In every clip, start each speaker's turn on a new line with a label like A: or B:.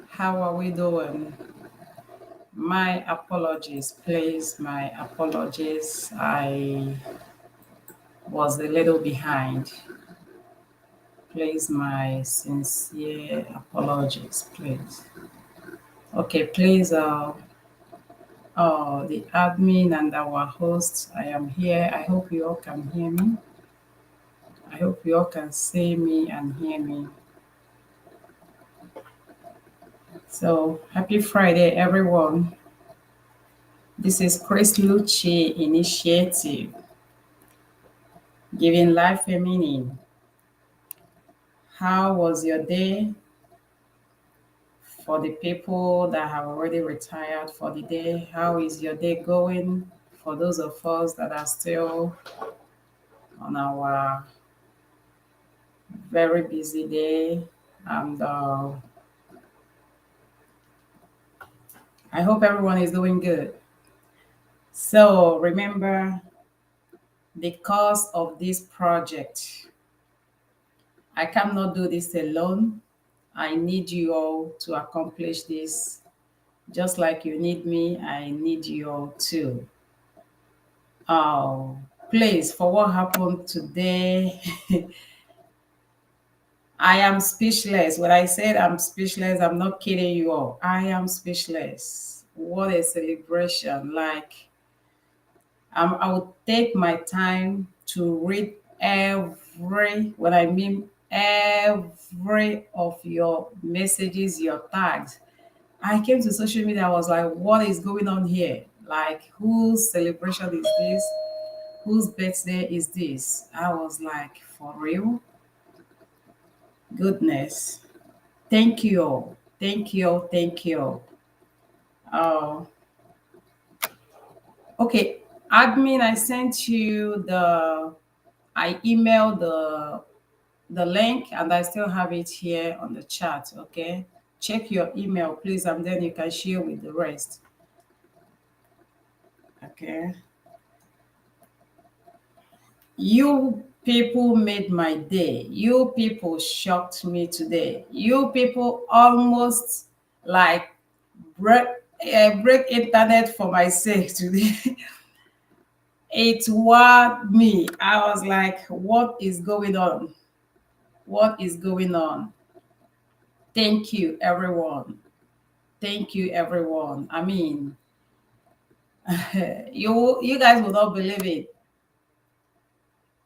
A: How are we doing? My apologies, please. My apologies. I was a little behind. Please, my sincere apologies, please. Okay, please, the admin and our host, I am here. I hope you all can hear me. I hope you all can see me and hear me. So, happy Friday, everyone. This is Chris Lucci Initiative, giving life a meaning. How was your day? For the people that have already retired for the day, how is your day going? For those of us that are still on our very busy day, and I hope everyone is doing good. So remember the cause of this project. I cannot do this alone. I need you all to accomplish this. Just like you need me, I need you all too. Oh, please, for what happened today, I am speechless. When I said I'm speechless, I'm not kidding you all. I am speechless. What a celebration. Like, I would take my time to read when I mean every of your messages, your tags. I came to social media, I was like, what is going on here? Like, whose celebration is this? Whose birthday is this? I was like, for real? Goodness. Thank you all. Thank you all. Thank you all. Oh, okay. Admin, I sent you I emailed the link and I still have it here on the chat. Okay. Check your email, please, and then you can share with the rest. Okay. You people made my day. You people shocked me today. You people almost like break break internet for my sake today. It was me. I was like, what is going on? What is going on? Thank you, everyone. Thank you, everyone. I mean, you guys will not believe it.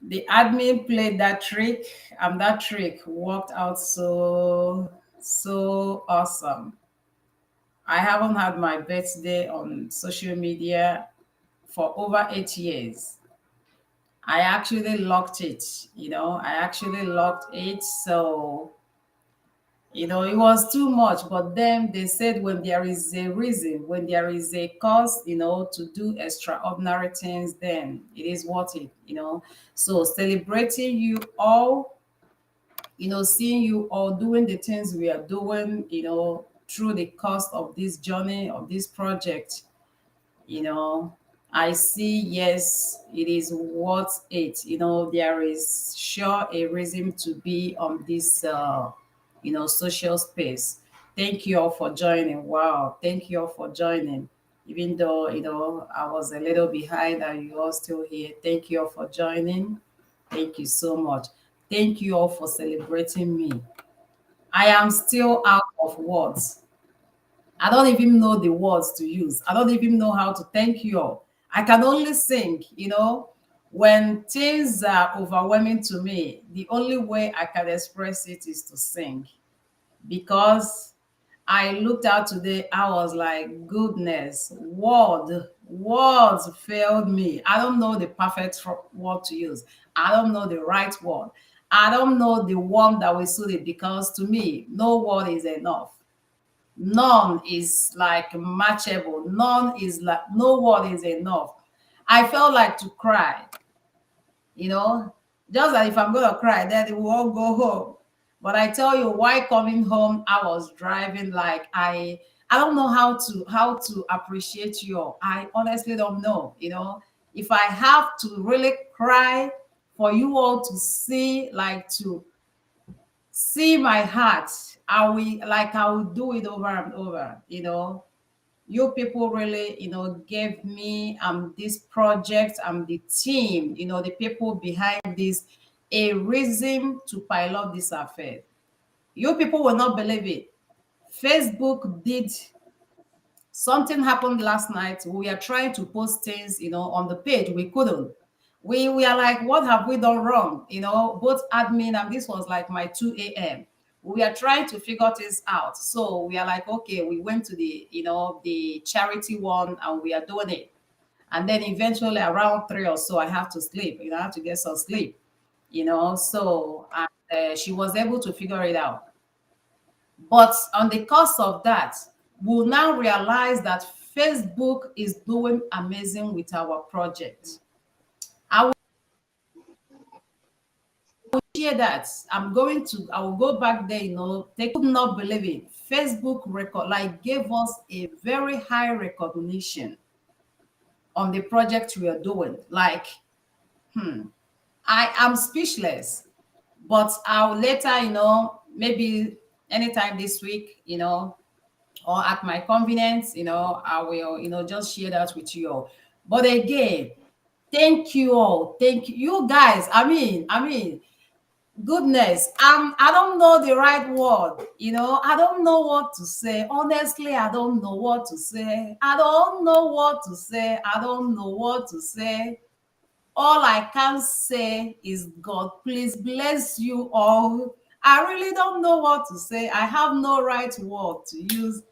A: The admin played that trick, and that trick worked out so awesome. I haven't had my birthday on social media for over 8 years. I actually locked it, I actually locked it. So, it was too much. But then they said when there is a reason, when there is a cause, to do extraordinary things, then it is worth it. So celebrating you all, seeing you all doing the things we are doing, through the course of this journey, of this project, you know I see, yes, it is worth it. There is sure a reason to be on this social space. Thank you all for joining. Wow, thank you all for joining. Even though I was a little behind and you all still here, thank you all for joining. Thank you so much. Thank you all for celebrating me. I am still out of words. I don't even know the words to use. I don't even know how to thank you all. I can only sing, When things are overwhelming to me, the only way I can express it is to sing. Because I looked out today, I was like, goodness, words failed me. I don't know the perfect word to use. I don't know the right word. I don't know the one that will suit it, because to me, no word is enough. None is like matchable. None is like, no word is enough. I felt like to cry, you know, just that if I'm gonna cry, then it will all go home. But I tell you, why coming home, I was driving like I don't know how to appreciate you all. I honestly don't know, If I have to really cry for you all to see, like to see my heart, I will do it over and over, you people really, gave me this project, the team, the people behind this, a reason to pilot this affair. You people will not believe it. Facebook did something happened last night. We are trying to post things, on the page. We couldn't. We are like, what have we done wrong? Both admin, and this was like my 2 a.m. We are trying to figure things out. So we are like, okay, we went to the charity one, and we are doing it. And then eventually around 3 or so, I have to sleep. I have to get some sleep. So she was able to figure it out. But on the course of that, we'll now realize that Facebook is doing amazing with our project. I will share that. I will go back there, they could not believe it. Facebook gave us a very high recognition on the project we are doing. I am speechless, but I'll later, maybe anytime this week, or at my convenience, I will, just share that with you all. But again, thank you all. Thank you, you guys. I mean, goodness, I don't know the right word. I don't know what to say. Honestly, I don't know what to say. I don't know what to say. I don't know what to say. All I can say is, God, please bless you all. I really don't know what to say. I have no right word to use.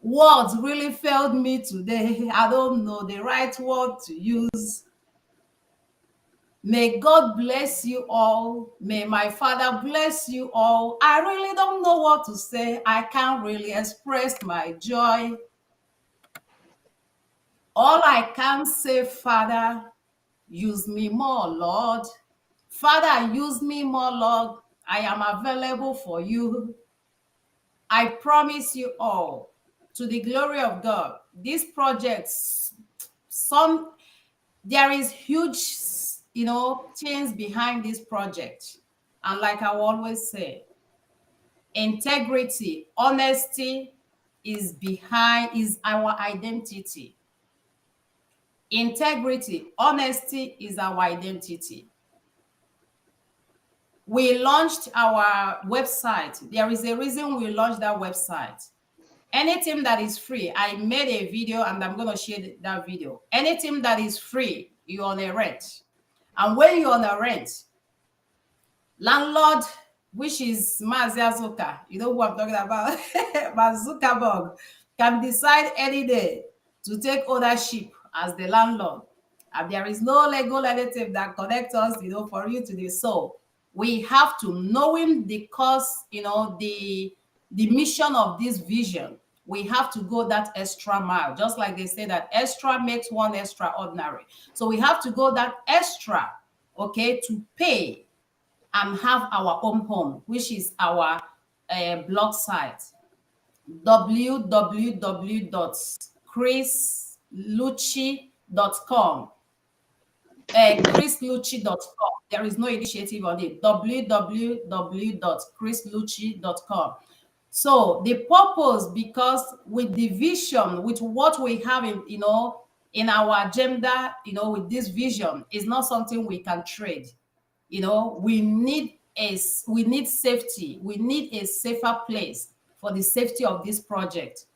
A: Words really failed me today. I don't know the right word to use. May God bless you all. May my Father bless you all. I really don't know what to say. I can't really express my joy. All I can say, Father, use me more, Lord. Father, use me more, Lord. I am available for you. I promise you all, to the glory of God, these projects, some there is huge, things behind this project. And like I always say, integrity, honesty is our identity. Integrity, honesty is our identity. We launched our website. There is a reason we launched that website. Anything that is free, I made a video and I'm going to share that video. Anything that is free, you're on a rent. And when you're on a rent, landlord, which is Mazi Azuka, you know who I'm talking about, Zuckerberg, can decide any day to take ownership as the landlord. And there is no legal relative that connects us, for you to the soul. We have to, knowing the cause, the mission of this vision, we have to go that extra mile. Just like they say that extra makes one extraordinary. So we have to go that extra, okay, to pay and have our own home, which is our blog site, www.chrislucci.com. chrislucci.com. There is no initiative on it. www.chrislucci.com. So the purpose, because with the vision, with what we have in our agenda, with this vision, is not something we can trade. We need safety. We need a safer place for the safety of this project.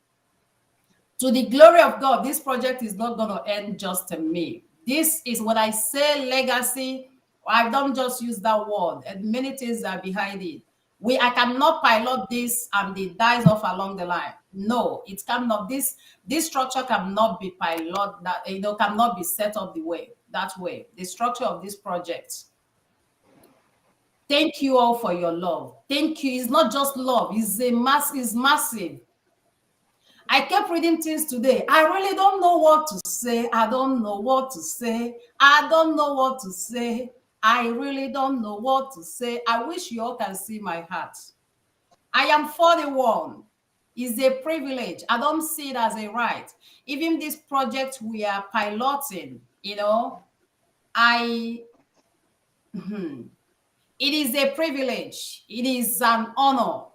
A: To the glory of God, this project is not going to end just in me. This is what I say, legacy. I don't just use that word, and many things are behind it. I cannot pilot this and it dies off along the line. No, it cannot. This structure cannot be pilot, that cannot be set up that way. The structure of this project. Thank you all for your love. Thank you. It's not just love, it's massive. I kept reading things today. I really don't know what to say. I don't know what to say. I don't know what to say. I really don't know what to say. I wish you all can see my heart. I am 41. It's a privilege. I don't see it as a right. Even this project we are piloting, it is a privilege. It is an honor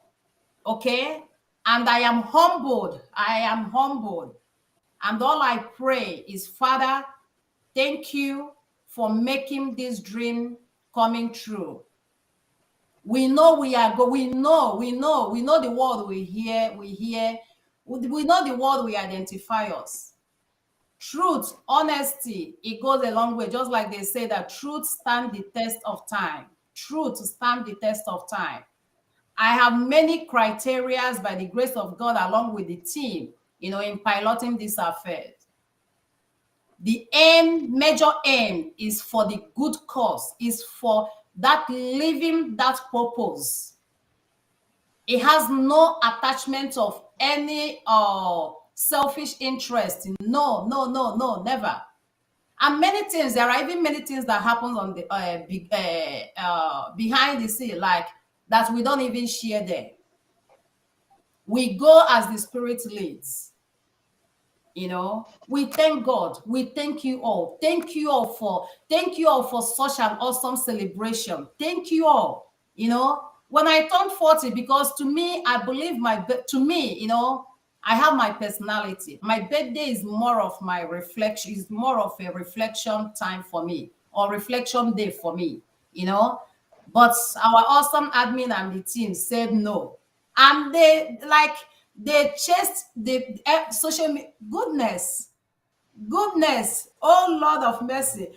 A: Okay? And I am humbled. I am humbled. And all I pray is, Father, thank you for making this dream coming true. We know we are we know the word we know the word we identify us. Truth, honesty, it goes a long way. Just like they say that truth stand the test of time. Truth stand the test of time. I have many criterias by the grace of God along with the team, in piloting this affair. The aim, major aim, is for the good cause, is for that living that purpose. It has no attachment of any selfish interest. No, no, no, no, never. And many things, there are even many things that happen on the behind the scene, like that we don't even share there. We go as the spirit leads. We thank God. We thank you all. Thank you all for such an awesome celebration. Thank you all. When I turned 40, because to me, I believe to me, I have my personality. My birthday is more of my reflection, is more of a reflection time for me, or reflection day for me, you know. But our awesome admin and the team said no. And they chased the social media. Goodness, oh Lord of mercy.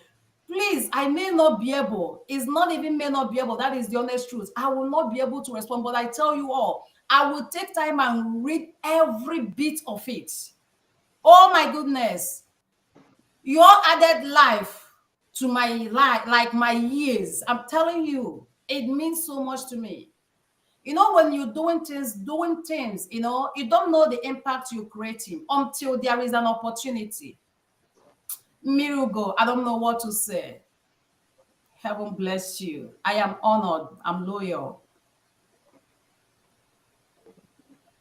A: Please, I may not be able, it's not even may not be able, that is the honest truth. I will not be able to respond, but I tell you all, I will take time and read every bit of it. Oh my goodness. Your added life to my life, like my years. I'm telling you, it means so much to me. When you're doing things, you don't know the impact you're creating until there is an opportunity. Mirugo, I don't know what to say. Heaven bless you. I am honored. I'm loyal.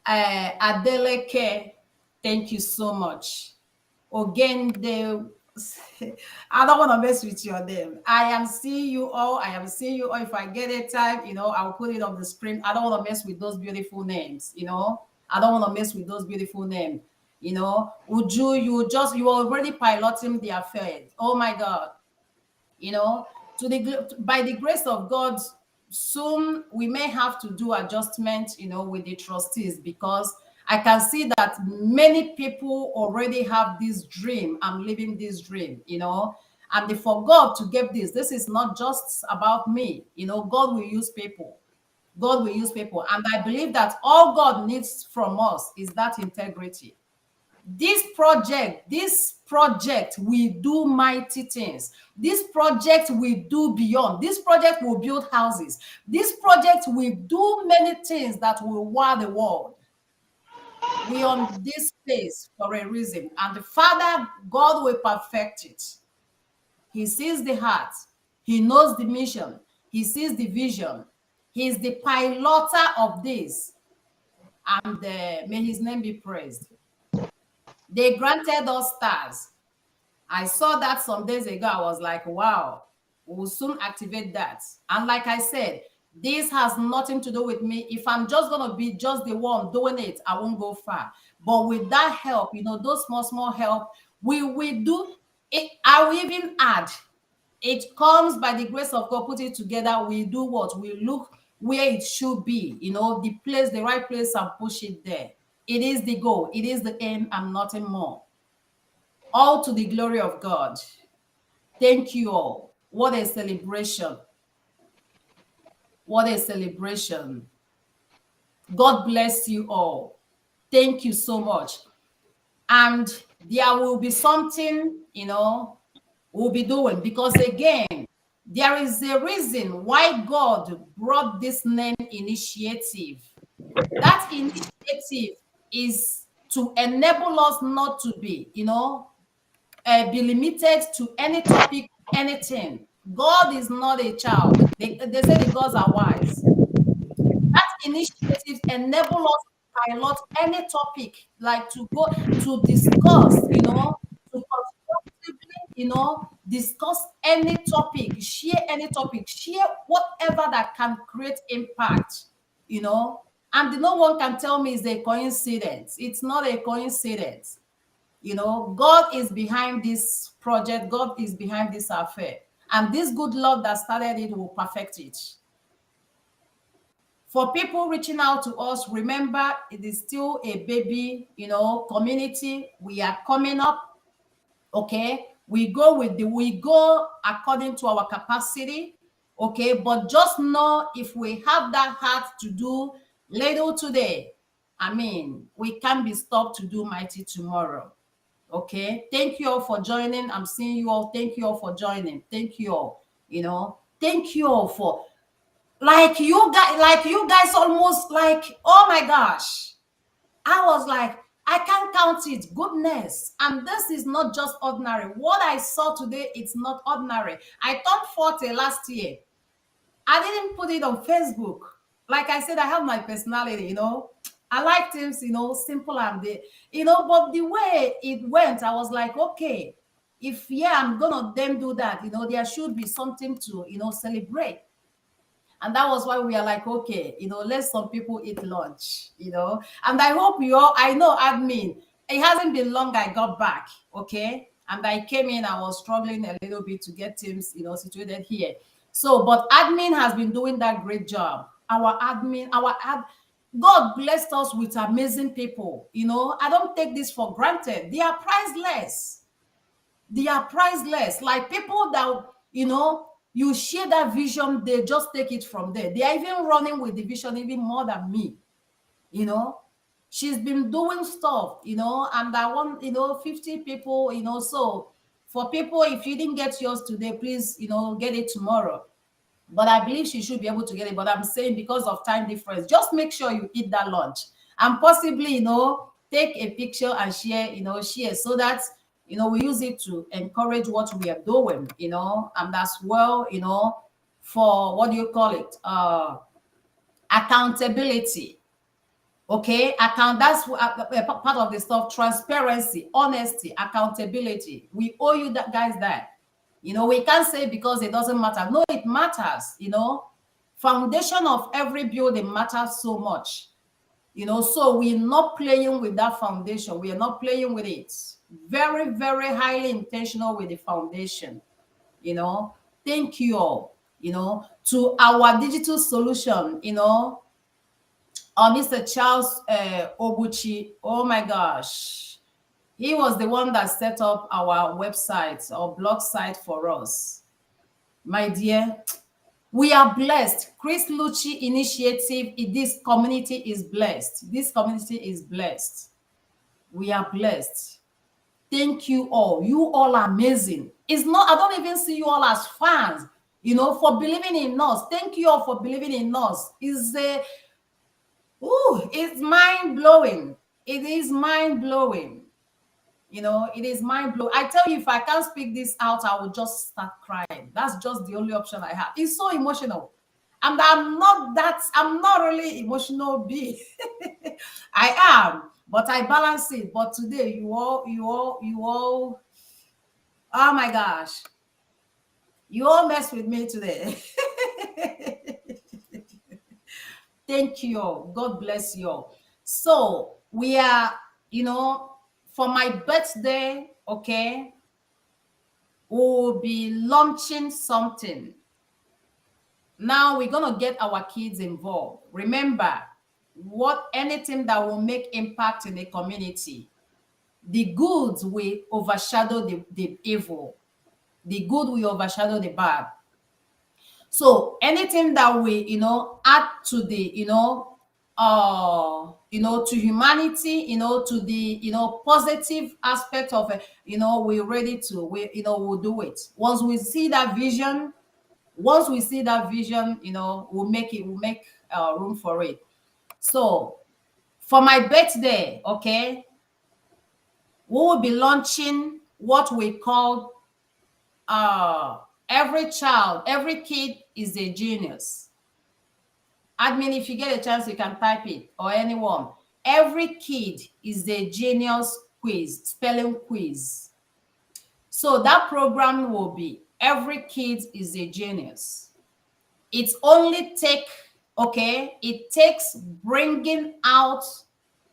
A: Adeleke, thank you so much. Again, I don't want to mess with your name. I am seeing you all. I am seeing you all. If I get a time, I'll put it on the screen. I don't want to mess with those beautiful names, I don't want to mess with those beautiful names. Uju, you already piloting the affair. Oh my God. By the grace of God, soon we may have to do adjustment, with the trustees, because I can see that many people already have this dream. I'm living this dream, and for God to get this, this is not just about me. God will use people. God will use people, and I believe that all God needs from us is that integrity. This project will do mighty things. This project will do beyond. This project will build houses. This project will do many things that will wow the world. We on this place for a reason, and the Father God will perfect it. He sees the heart. He knows the mission. He sees the vision. He is the piloter of this, and may his name be praised. They granted us stars. I saw that some days ago. I was like, wow, we'll soon activate that. And like I said, this has nothing to do with me. If I'm just going to be just the one doing it, I won't go far. But with that help, those small help, we will do it. I will even add, it comes by the grace of God, put it together. We do what? We look where it should be, the right place, and push it there. It is the goal. It is the aim, and nothing more. All to the glory of God. Thank you all. What a celebration. What a celebration. God bless you all. Thank you so much. And there will be something, we'll be doing, because again, there is a reason why God brought this name initiative. That initiative is to enable us not to be limited to any topic, anything. God is not a child. They say the gods are wise. That initiative enable us to pilot any topic, like to go to discuss, to constructively, discuss any topic, share any topic, share whatever that can create impact, And no one can tell me it's a coincidence. It's not a coincidence. God is behind this project. God is behind this affair. And this good Lord that started it will perfect it. For people reaching out to us, remember it is still a baby, community. We are coming up. Okay, we go according to our capacity. Okay, but just know if we have that heart to do little today, I mean, we can be stopped to do mighty tomorrow. Okay, thank you all for joining. I'm seeing you all. Thank you all for joining. Thank you all. Thank you all for, like you guys almost, like, oh my gosh, I was like, I can't count it. Goodness. And this is not just ordinary. What I saw today, it's not ordinary. I turned 40 last year. I didn't put it on Facebook. Like I said, I have my personality. I like things, simple and but the way it went, I was like, okay, if I'm gonna then do that, there should be something to, celebrate. And that was why we are like, okay, let some people eat lunch. And I hope I know admin, it hasn't been long I got back, okay? And I came in, I was struggling a little bit to get teams, situated here. So, but admin has been doing that great job. God blessed us with amazing people. I don't take this for granted. They are priceless. They are priceless. Like people that, you share that vision, they just take it from there. They are even running with the vision even more than me. you know she's been doing stuff, and I want, 50 people, so for people, if you didn't get yours today, please, get it tomorrow. But I believe she should be able to get it. But I'm saying, because of time difference, just make sure you eat that lunch, and possibly, take a picture and share so that, we use it to encourage what we are doing, and as well, for, what do you call it, accountability. Okay, that's part of the stuff. Transparency, honesty, accountability. We owe you that, guys, that. We can't say because it doesn't matter. No, it matters. Foundation of every building matters so much. So we're not playing with that foundation. We are not playing with it. Very, very highly intentional with the foundation. Thank you all. To our digital solution. Mr. Charles Obuchi. Oh my gosh. He was the one that set up our website or blog site for us. My dear, we are blessed. Chris Lucci initiative, this community is blessed. This community is blessed. We are blessed. Thank you all. You all are amazing. It's not, I don't even see you all as fans, for believing in us. Thank you all for believing in us. It's mind-blowing. It is mind-blowing. It is mind-blowing. I tell you, if I can't speak this out, I will just start crying. That's just the only option I have. It's so emotional. And I'm not really emotional being. I am, but I balance it. But today, you all, oh my gosh. You all mess with me today. Thank you all. God bless you all. So we are, for my birthday, okay, we'll be launching something. Now we're gonna get our kids involved. Remember, anything that will make impact in the community, the goods will overshadow the evil. The good will overshadow the bad. So anything that we, add to the, to humanity, to the, positive aspect of it, we're ready to, we'll do it. Once we see that vision, we'll make room for it. So for my birthday, okay, we will be launching what we call every kid is a genius. Admin, if you get a chance, you can type it, or anyone. Every kid is a genius quiz, spelling quiz. So that program will be every kid is a genius. It's only take Okay, it takes bringing out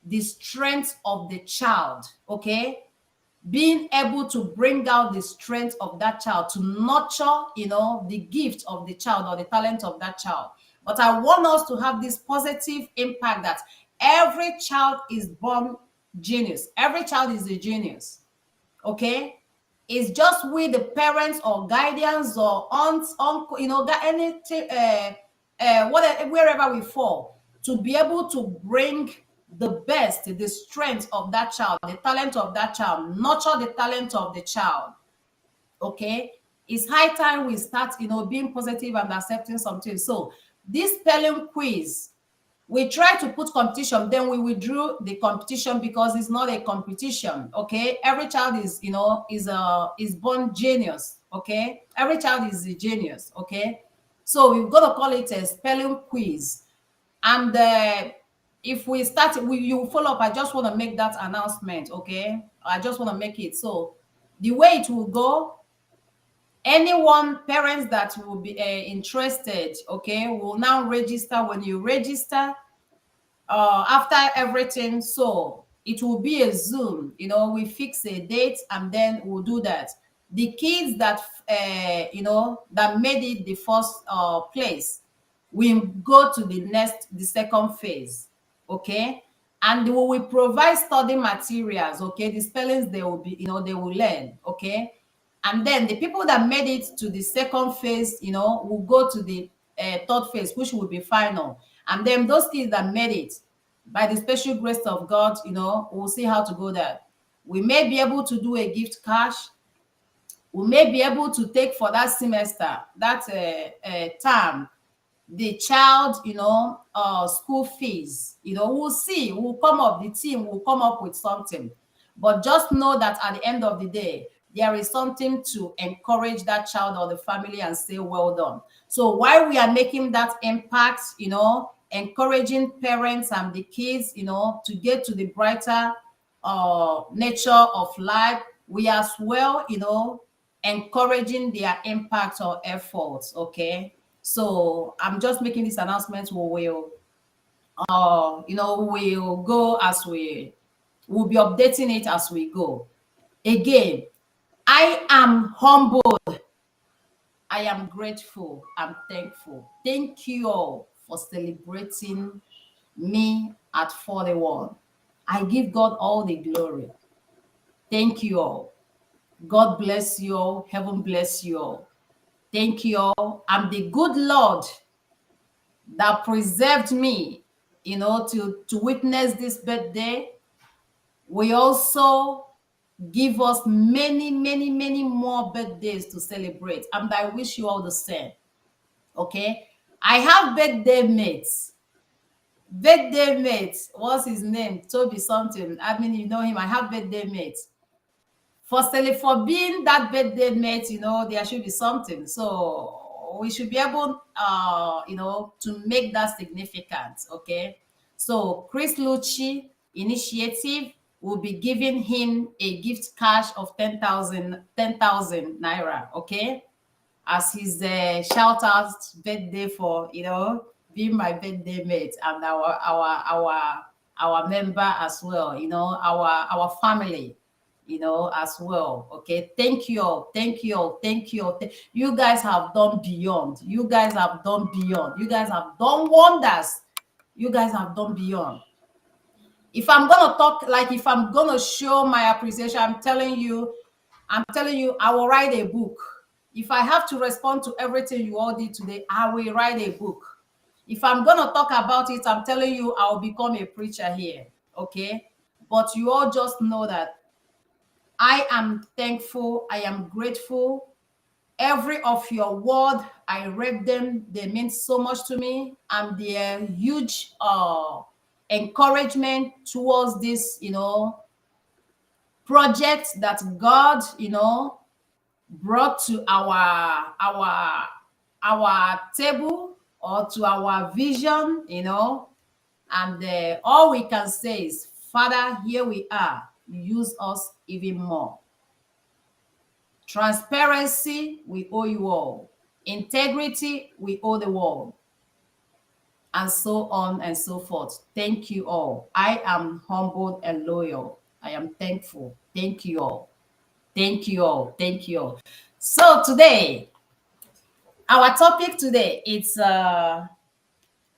A: the strength of the child. Okay, being able to bring out the strength of that child, to nurture, the gift of the child or the talent of that child. But I want us to have this positive impact that every child is born genius. Every child is a genius. Okay, it's just with the parents or guardians or aunts, uncle, anything, whatever, wherever we fall, to be able to bring the best, the strength of that child, the talent of that child, nurture the talent of the child. Okay, it's high time we start, being positive and accepting something. So this spelling quiz, we try to put competition, then we withdrew the competition because it's not a competition. Okay, every child is, is born genius. Okay, every child is a genius. Okay, so we've got to call it a spelling quiz. And if we start, you follow up. I just want to make that announcement. Okay, I just want to make it. So the way it will go, anyone, parents that will be interested, okay, will now register. When you register, after everything, so it will be a Zoom. We fix a date and then we'll do that. The kids that that made it the first place, we go to the second phase. Okay, and we will provide study materials. Okay, the spellings they will be, they will learn. Okay, and then the people that made it to the second phase, will go to the third phase, which will be final. And then those kids that made it, by the special grace of God, we'll see how to go there. We may be able to do a gift cash. We may be able to take for that semester, that term, the child, school fees. We'll see. We'll come up, the team will come up with something. But just know that at the end of the day, there is something to encourage that child or the family and say, well done. So while we are making that impact, encouraging parents and the kids, to get to the brighter nature of life, we as well, encouraging their impact or efforts. Okay, so I'm just making this announcement. We will we'll go as we'll be updating it as we go. Again, I am humbled, I am grateful, I'm thankful. Thank you all for celebrating me at 41. I give God all the glory. Thank you all. God bless you all. Heaven bless you all. Thank you all. I'm the good Lord that preserved me, to witness this birthday. We also give us many, many, many more birthdays to celebrate. And I wish you all the same. Okay. I have birthday mates. Birthday mates. What's his name? Toby something. I mean, you know him. I have birthday mates. For being that birthday mate, there should be something. So we should be able, to make that significant. Okay. So Chris Lucci Initiative will be giving him a gift cash of 10,000 naira. Okay, as his shout out birthday for, being my birthday mate and our member as well, our family, as well. Okay, thank you all, thank you all, thank you all. You guys have done beyond. You guys have done beyond. You guys have done wonders. You guys have done beyond. If I'm gonna talk, like if I'm gonna show my appreciation, I'm telling you, I will write a book. If I have to respond to everything you all did today, I will write a book. If I'm gonna talk about it, I'm telling you, I'll become a preacher here. Okay, but you all just know that I am thankful, I am grateful. Every of your word, I read them, they mean so much to me, and they're huge encouragement towards this, project that God, brought to our table or to our vision, and all we can say is, Father, here we are. Use us even more. Transparency, we owe you all. Integrity, we owe the world. and so on and so forth. Thank you all. I am humbled and loyal. I am thankful. Thank you all. Thank you all. Thank you all. So today, our topic today is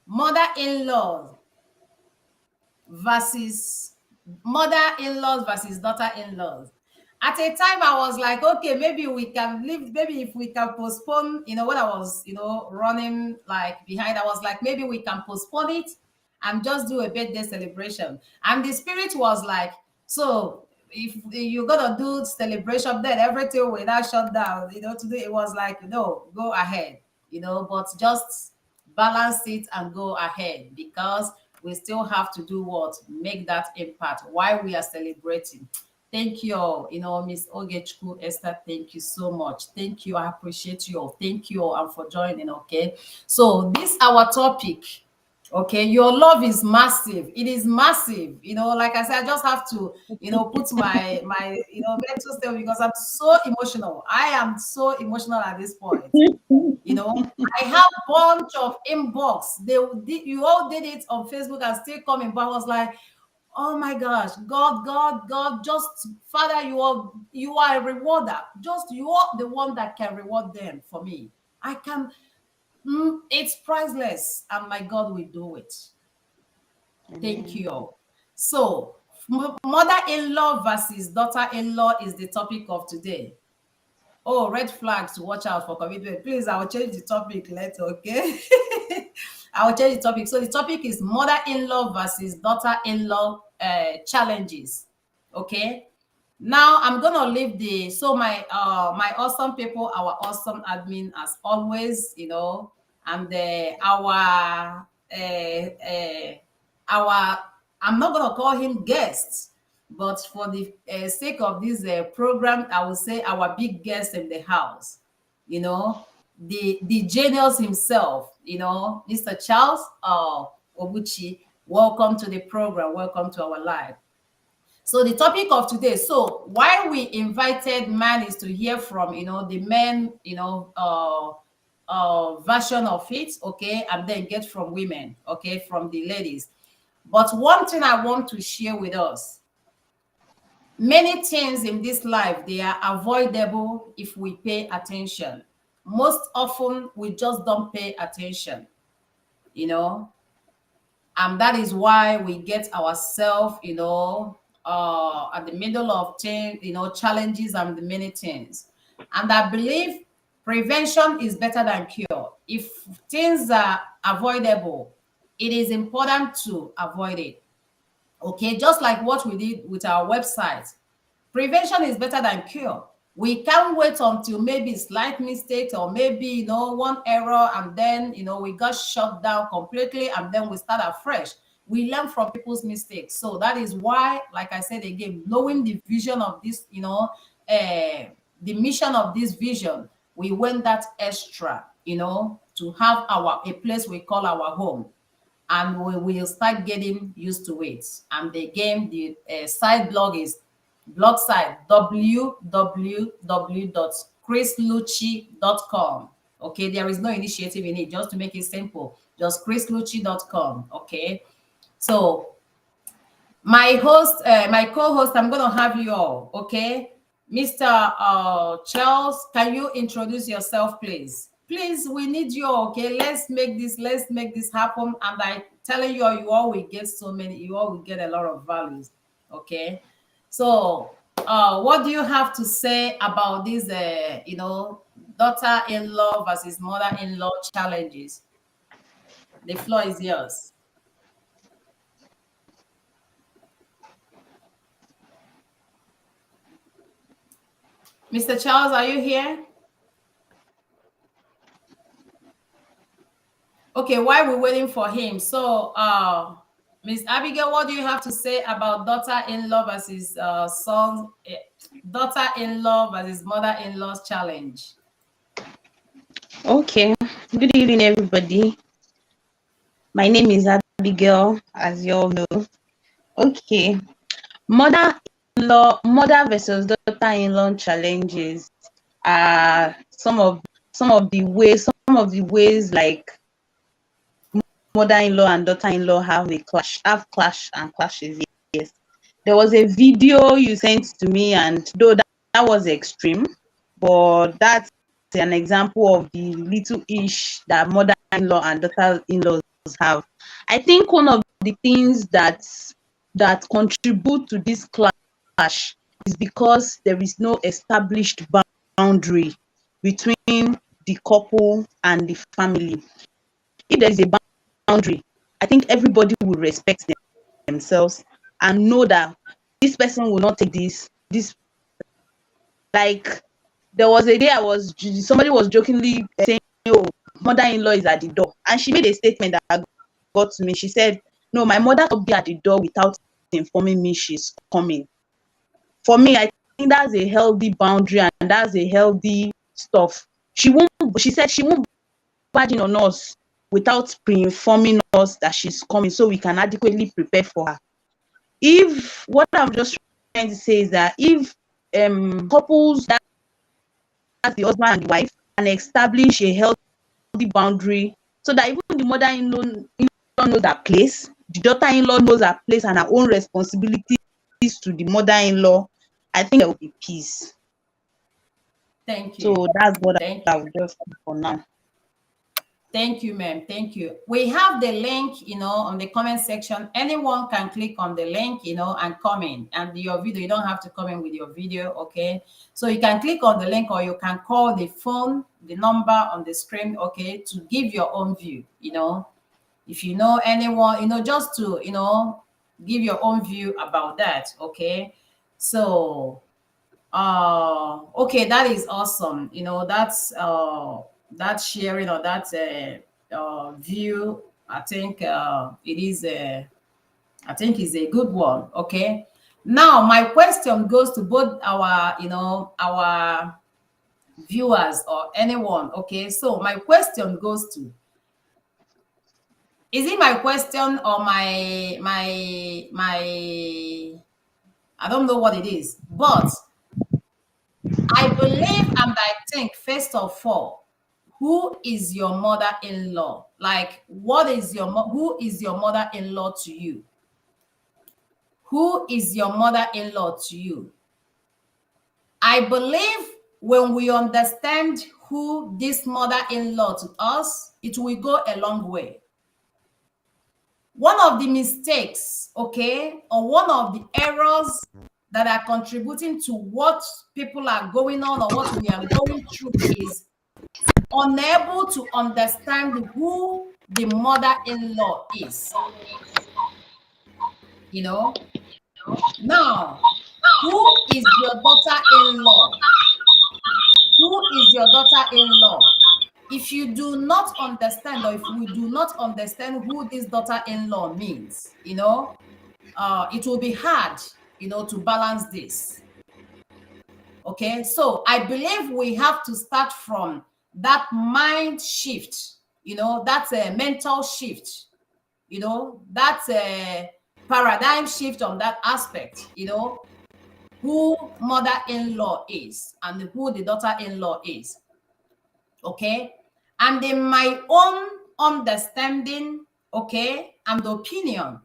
A: mother-in-law versus mother-in-laws versus daughter-in-laws. At a time, I was like, okay, maybe we can leave, maybe if we can postpone, when I was, running like behind, I was like, maybe we can postpone it and just do a birthday celebration. And the spirit was like, so if you're gonna do celebration, then everything will not shut down. Today it was like, no, go ahead, but just balance it and go ahead, because we still have to do what? Make that impact while we are celebrating. Thank you all, Miss Ogechku, Esther, thank you so much. Thank you. I appreciate you all. Thank you all and for joining. Okay. So this our topic. Okay, your love is massive. It is massive. Like I said, I just have to, put my mental state, because I'm so emotional. I am so emotional at this point. I have bunch of inbox. You all did it on Facebook and still coming, but I was like, oh my gosh, God, just Father, you are a rewarder. Just you are the one that can reward them for me. I can. It's priceless, and my God will do it. Thank you all. So, mother-in-law versus daughter-in-law is the topic of today. Oh, red flags to watch out for commitment. Please, I will change the topic later, okay? I will change the topic. So the topic is mother-in-law versus daughter-in-law challenges. Okay. Now I'm gonna leave my awesome people, our awesome admin as always, and our I'm not gonna call him guests, but for the sake of this program, I will say our big guest in the house, the genius himself, Mr. Charles Obuchi. Welcome to the program. Welcome to our live. So the topic of today, so why we invited man is to hear from, the men, version of it, okay, and then get from women, okay, from the ladies. But one thing I want to share with us, many things in this life, they are avoidable if we pay attention. Most often, we just don't pay attention, and that is why we get ourselves, at the middle of things, challenges and the many things. And I believe prevention is better than cure. If things are avoidable, it is important to avoid it. Okay, just like what we did with our website. Prevention is better than cure. We can't wait until maybe slight mistakes or maybe, one error, and then, we got shut down completely, and then we start afresh. We learn from people's mistakes. So that is why, like I said again, knowing the vision of this, the mission of this vision, we went that extra, to have a place we call our home. And we will start getting used to it. And again, the side blog is blog site www.chrislucci.com. Okay, there is no initiative in it, just to make it simple, just chrislucci.com. Okay, so my co-host, I'm gonna have you all. Okay, Mr. Charles, can you introduce yourself, please? Please, we need you. Okay, let's make this happen. And I telling you, you all will get you all will get a lot of values. Okay, so what do you have to say about these daughter-in-law versus mother-in-law challenges? The floor is yours. Mr. Charles, are you here? Okay, while we're waiting for him, so Miss Abigail, what do you have to say about daughter-in-law versus daughter-in-law versus mother-in-law's challenge?
B: Okay, good evening, everybody. My name is Abigail, as you all know. Okay, mother versus daughter-in-law challenges are some of the ways like mother-in-law and daughter-in-law have clash and clashes. Yes. There was a video you sent to me, and though that was extreme, but that's an example of the little ish that mother-in-law and daughter-in-laws have. I think one of the things that contribute to this clash is because there is no established boundary between the couple and the family. If there is a boundary, I think everybody will respect themselves and know that this person will not take this. Like, there was a day somebody was jokingly saying, "Oh, mother-in-law is at the door," and she made a statement that got to me. She said, "No, my mother will be at the door without informing me she's coming." For me, I think that's a healthy boundary and that's a healthy stuff. She said she won't barging on us without pre-informing us that she's coming so we can adequately prepare for her. If what I'm just trying to say is that if couples, that's the husband and the wife, can establish a healthy boundary so that even the mother-in-law knows her place, the daughter-in-law knows her place and her own responsibilities to the mother-in-law, I think there will be peace.
A: Thank you.
B: So that's what
A: Thank
B: I
A: you.
B: would just say for now.
A: Thank you, ma'am. Thank you. We have the link, on the comment section. Anyone can click on the link, and comment. And your video, you don't have to comment with your video, okay? So you can click on the link or you can call the phone, the number on the screen, okay, to give your own view, If you know anyone, just to, give your own view about that, okay? So okay, that is awesome. That sharing or that view, I think I think is a good one. Okay. Now my question goes to both our viewers or anyone. Okay. So my question goes to, is it my question or my I don't know what it is, but I believe and I think, first of all, who is your mother-in-law? Like, who is your mother-in-law to you? Who is your mother-in-law to you? I believe when we understand who this mother-in-law to us, it will go a long way. One of the mistakes, okay, or one of the errors that are contributing to what people are going on or what we are going through is unable to understand who the mother-in-law is. Now, who is your daughter-in-law? Who is your daughter-in-law? If you do not understand, or if we do not understand who this daughter-in-law means, it will be hard, to balance this. Okay, so I believe we have to start from that mind shift, that's a mental shift, that's a paradigm shift on that aspect, who mother-in-law is and who the daughter-in-law is. Okay, and in my own understanding, okay, and opinion,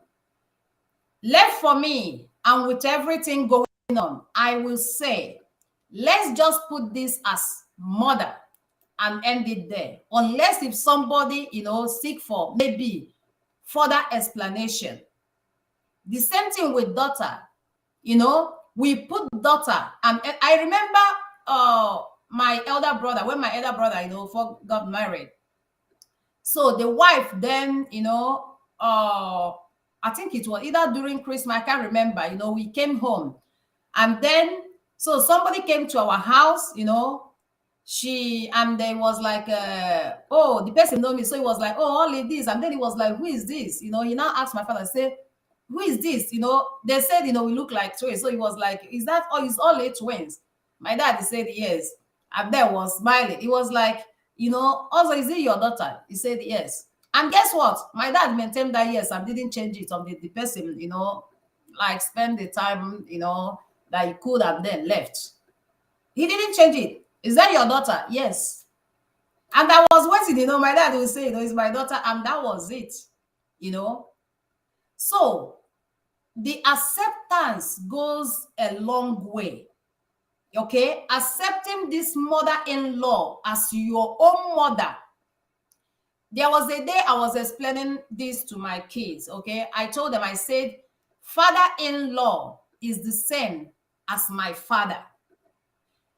A: left for me, and with everything going on, I will say, let's just put this as mother and end it there. Unless if somebody, seek for maybe further explanation. The same thing with daughter, we put daughter, and I remember my elder brother, when my elder brother, got married. So the wife then, I think it was either during Christmas, I can't remember, we came home. And then, so somebody came to our house, and they was like, oh, the person know me. So he was like, oh, only this. And then he was like, who is this? He now asked my father, say, who is this? They said, we look like twins. So he was like, is that, oh, it's all eight twins? My dad said, yes. And then was smiling. He was like, also, is it your daughter? He said, yes. And guess what? My dad maintained that, yes, and didn't change it on the person, like spend the time, that he could have then left. He didn't change it. Is that your daughter? Yes. And I was waiting, my dad would say, it's my daughter, and that was it. you know. So the acceptance goes a long way. Okay, accepting this mother-in-law as your own mother. There was a day I was explaining this to my kids. Okay, I told them, I said, father-in-law is the same as my father.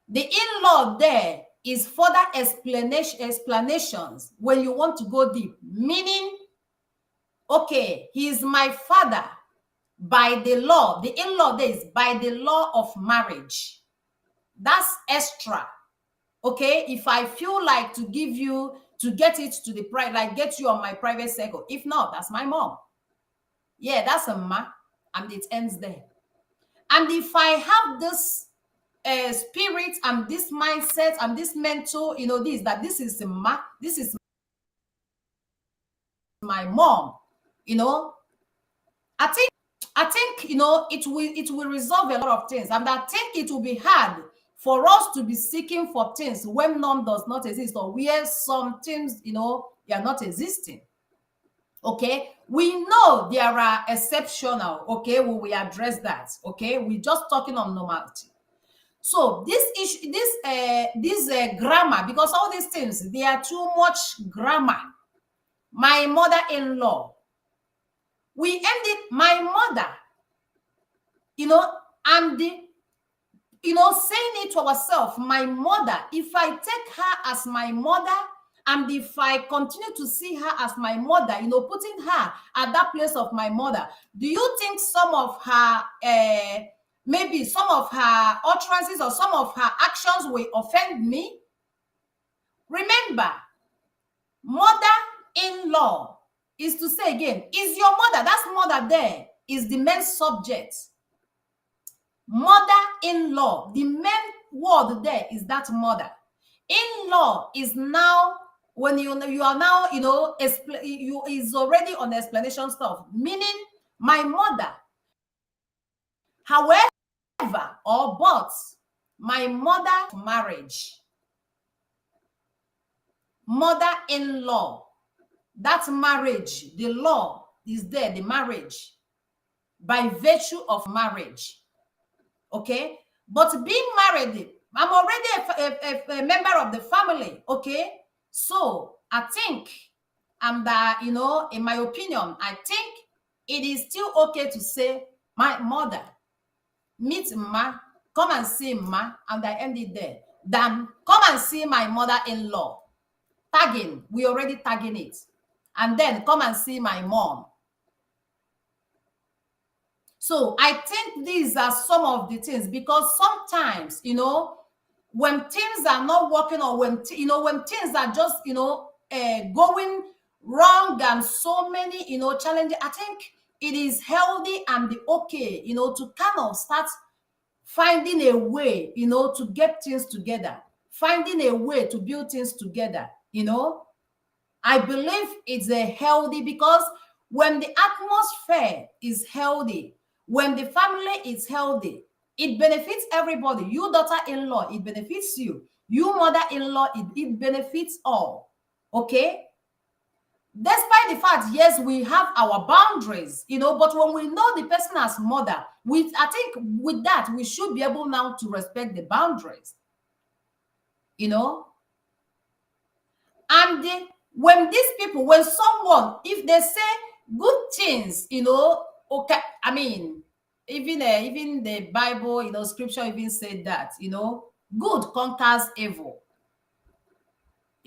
A: The in-law there is further explanations when you want to go deep, meaning, okay, he is my father by the law. The in-law there is by the law of marriage. That's extra. Okay, if I feel like to give you, to get it to the private, like get you on my private circle. If not, that's my mom. Yeah, that's a ma, and it ends there. And if I have this spirit and this mindset and this mental, this, that this is ma, this is my mom, you know, I think it will resolve a lot of things. And I think it will be hard for us to be seeking for things when none does not exist, or where some things, they are not existing. Okay, we know there are exceptional. Okay, we will address that. Okay, we're just talking on normality. So this issue, this grammar, because all these things, they are too much grammar. My mother-in-law, we ended my mother, and saying it to ourselves, my mother. If I take her as my mother, and if I continue to see her as my mother, putting her at that place of my mother, do you think some of her maybe some of her utterances or some of her actions will offend me? Remember, mother-in-law is to say again, is your mother. That's mother there is the main subject. Mother-in-law, the main word there is that mother. In-law is now, when you are now, is already on the explanation stuff, meaning my mother. However, or but, my mother marriage. Mother-in-law, that marriage, the law is there, the marriage, by virtue of marriage. Okay, but being married, I'm already a member of the family. Okay, so I think, and in my opinion, I think it is still okay to say my mother, meet ma, come and see ma, and I end it there, than come and see my mother-in-law. Tagging, we already tagging it, and then come and see my mom. So I think these are some of the things, because sometimes, when things are not working, or when things are just, going wrong, and so many, challenges, I think it is healthy and okay, to kind of start finding a way, to get things together, finding a way to build things together, I believe it's a healthy, because when the atmosphere is healthy, when the family is healthy, it benefits everybody. You daughter-in-law, it benefits you. You mother-in-law, it benefits all. Okay? Despite the fact, yes, we have our boundaries, but when we know the person as mother, I think with that, we should be able now to respect the boundaries. And when these people, when someone, if they say good things, okay, I mean, even the Bible, scripture even said that, good conquers evil.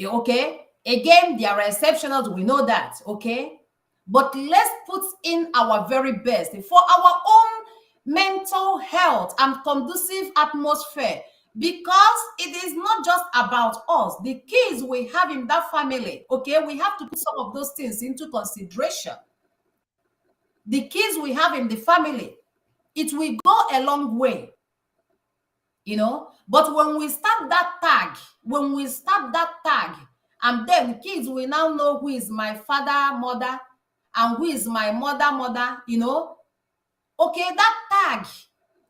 A: Okay, again, there are exceptionals, we know that. Okay, but let's put in our very best for our own mental health and conducive atmosphere, because it is not just about us, the kids we have in that family. Okay, we have to put some of those things into consideration. The kids we have in the family, it will go a long way. But when we start that tag, and then kids will now know who is my father, mother, and who is my mother, okay, that tag,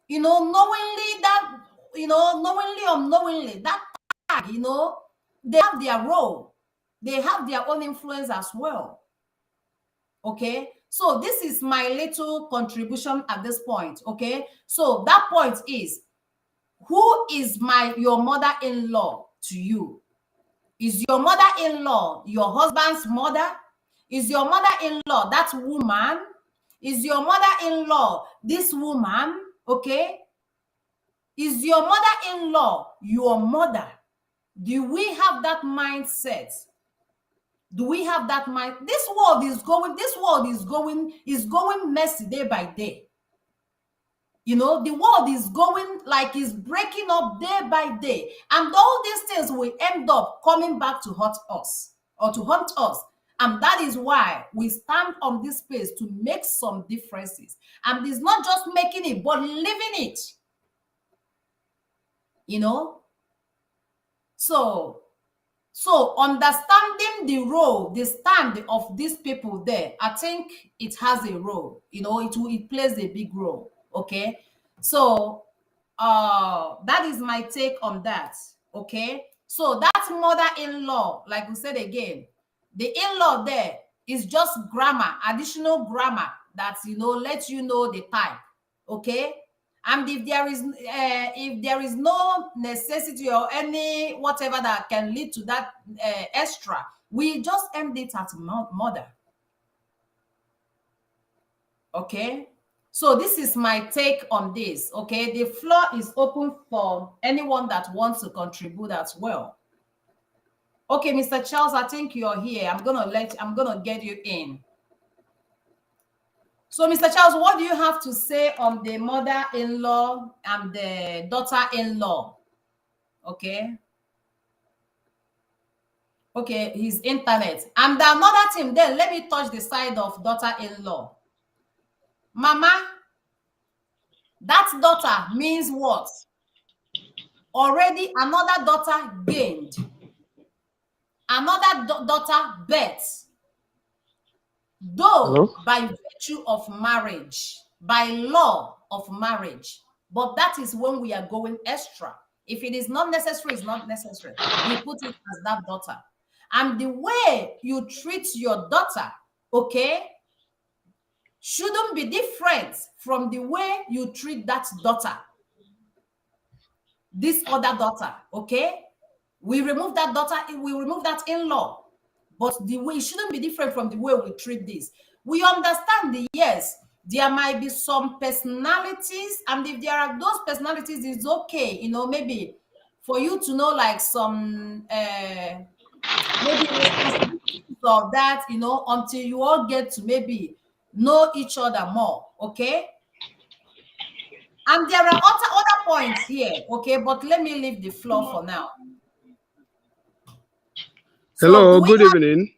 A: knowingly, that, knowingly, unknowingly, that tag, they have their role, they have their own influence as well. Okay, so this is my little contribution at this point. Okay, so that point is, who is your mother-in-law to you? Is your mother-in-law your husband's mother? Is your mother-in-law that woman? Is your mother-in-law this woman? Okay, is your mother-in-law your mother? Do we have that mindset? Do we have that mind? This world is going messy day by day. You know, the world is going like it's breaking up day by day. And all these things will end up coming back to haunt us or to haunt us. And that is why we stand on this space to make some differences. And it's not just making it, but living it. You know? So understanding the role, the stand of these people there, I think it has a role. You know, it plays a big role. Okay. So that is my take on that. Okay. So that mother-in-law, like we said again, the in-law there is just grammar, additional grammar that, you know, lets you know the type. Okay. And if there is no necessity or any whatever that can lead to that extra, we just end it at mother. Okay, so this is my take on this. Okay, the floor is open for anyone that wants to contribute as well. Okay, Mr. Charles, I think you're here. I'm gonna get you in. So, Mr. Charles, what do you have to say on the mother-in-law and the daughter-in-law? Okay. Okay, his internet. And the another thing, then let me touch the side of daughter-in-law. Mama, that daughter means what? Already another daughter gained. Another daughter birth. Though
C: Hello?
A: by virtue of marriage, by law of marriage. But that is when we are going extra. If it is not necessary, it's not necessary. We put it as that daughter. And the way you treat your daughter, okay, shouldn't be different from the way you treat that daughter, this other daughter. Okay, we remove that daughter, we remove that in-law, but the way it shouldn't be different from the way we treat this. We understand the yes, there might be some personalities, and if there are those personalities, it's okay, you know, maybe for you to know like some maybe responsibilities of that, you know, until you all get to maybe know each other more. Okay, and there are other points here. Okay, but let me leave the floor for now. So do
C: Hello,
A: we
C: good evening.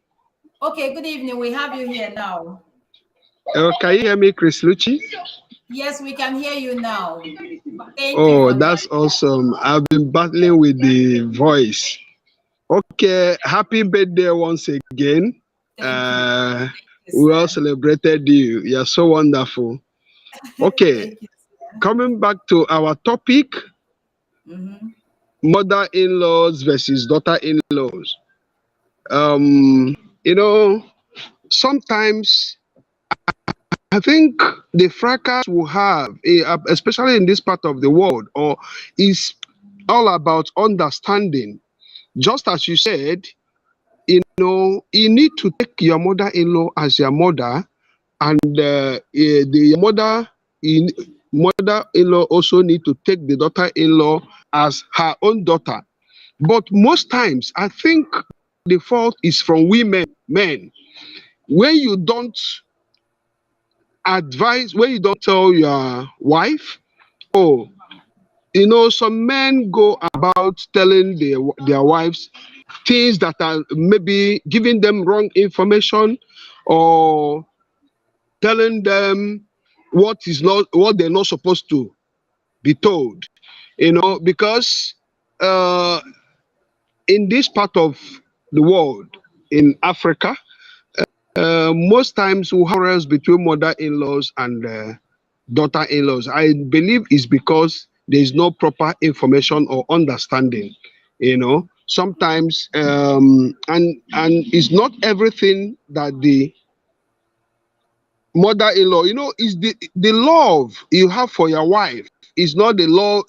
A: have, okay, good evening, we have you here now.
C: Can you hear me, Chris Lucci?
A: Yes, we can hear you now. Thank you
C: Oh,
A: for
C: that's
A: joining.
C: awesome. I've been battling with the voice. Okay, happy birthday once again.
A: Thank you.
C: Uh,
A: Thank you,
C: we all
A: sir.
C: celebrated you. You're so wonderful. Okay,
A: Thank you, sir.
C: coming back to our topic,
A: Mm-hmm.
C: mother-in-laws versus daughter-in-laws. You know, sometimes I think the fracas we have, especially in this part of the world, or is all about understanding. Just as you said, you need to take your mother-in-law as your mother, and the in, mother-in-law also need to take the daughter-in-law as her own daughter. But most times, I think the fault is from women, men. When you don't advise, when you don't tell your wife, oh, some men go about telling their wives things that are maybe giving them wrong information, or telling them what they're not supposed to be told. Because uh, in this part of the world, in Africa, most times we have quarrels between mother-in-laws and daughter-in-laws. I believe it's because there is no proper information or understanding. Sometimes and it's not everything that the mother-in-law, is the love you have for your wife is not the love,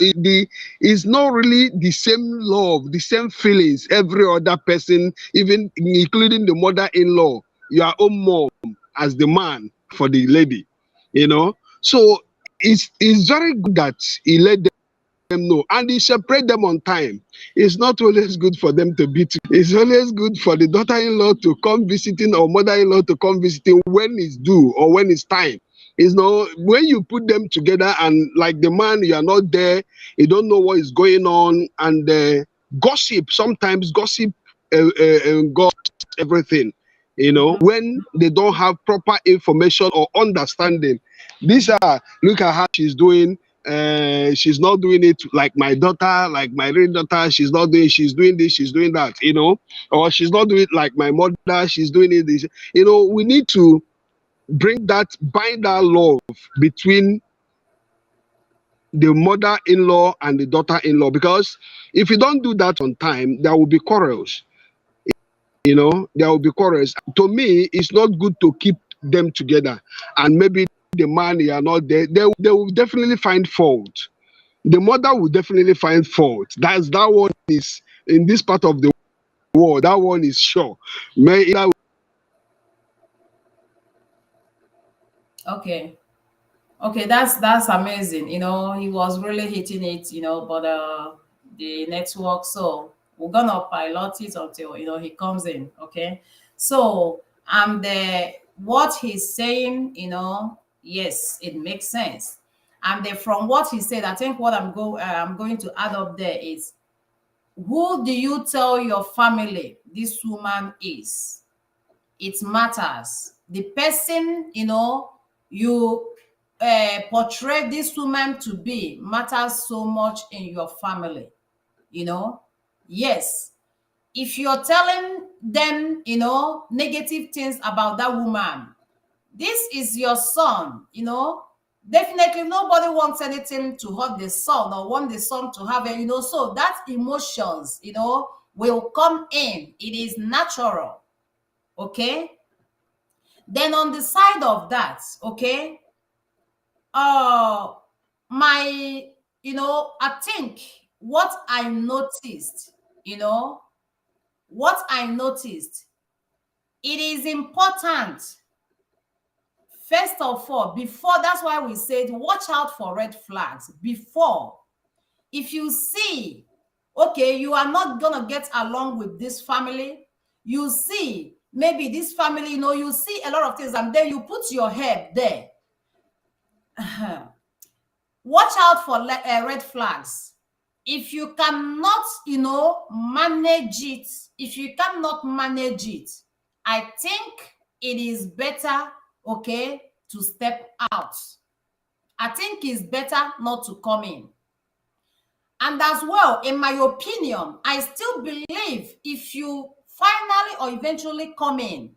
C: is not really the same love, the same feelings every other person, even including the mother-in-law, your own mom, as the man for the lady, so it's very good that he let them know and he separate them on time. It's not always good for them to be together. It's always good for the daughter-in-law to come visiting or mother-in-law to come visiting when it's due or when it's time. It's not when you put them together and like the man, you are not there, you don't know what is going on, and gossip, sometimes gossip got everything, when they don't have proper information or understanding. These are, look at how she's doing. She's not doing it like my daughter, like my real daughter. She's doing this, she's doing that, or she's not doing it like my mother, she's doing it this. We need to bind that love between the mother-in-law and the daughter-in-law, because if you don't do that on time, there will be quarrels. There will be quarrels. To me, it's not good to keep them together, and maybe the man, you are not there, they will definitely find fault. The mother will definitely find fault. That one is in this part of the world. That one is sure.
A: Okay. Okay, that's amazing. He was really hitting it, but the network. So we're gonna pilot it until he comes in. Okay. So the what he's saying, yes, it makes sense. And from what he said, I think what I'm going to add up there is, who do you tell your family this woman is? It matters. The person, you portray this woman to be matters so much in your family. Yes, if you're telling them, negative things about that woman, this is your son, definitely nobody wants anything to hurt the son or want the son to have so that emotions, will come in. It is natural. Okay. Then on the side of that, okay, uh my I think you know, what I noticed, it is important, first of all, before, that's why we said watch out for red flags. Before, if you see, okay, you are not gonna get along with this family, you see maybe this family, you see a lot of things, and then you put your head there. Watch out for red flags. If you cannot, manage it, I think it is better, okay, to step out. I think it's better not to come in. And as well, in my opinion, I still believe if you finally or eventually come in,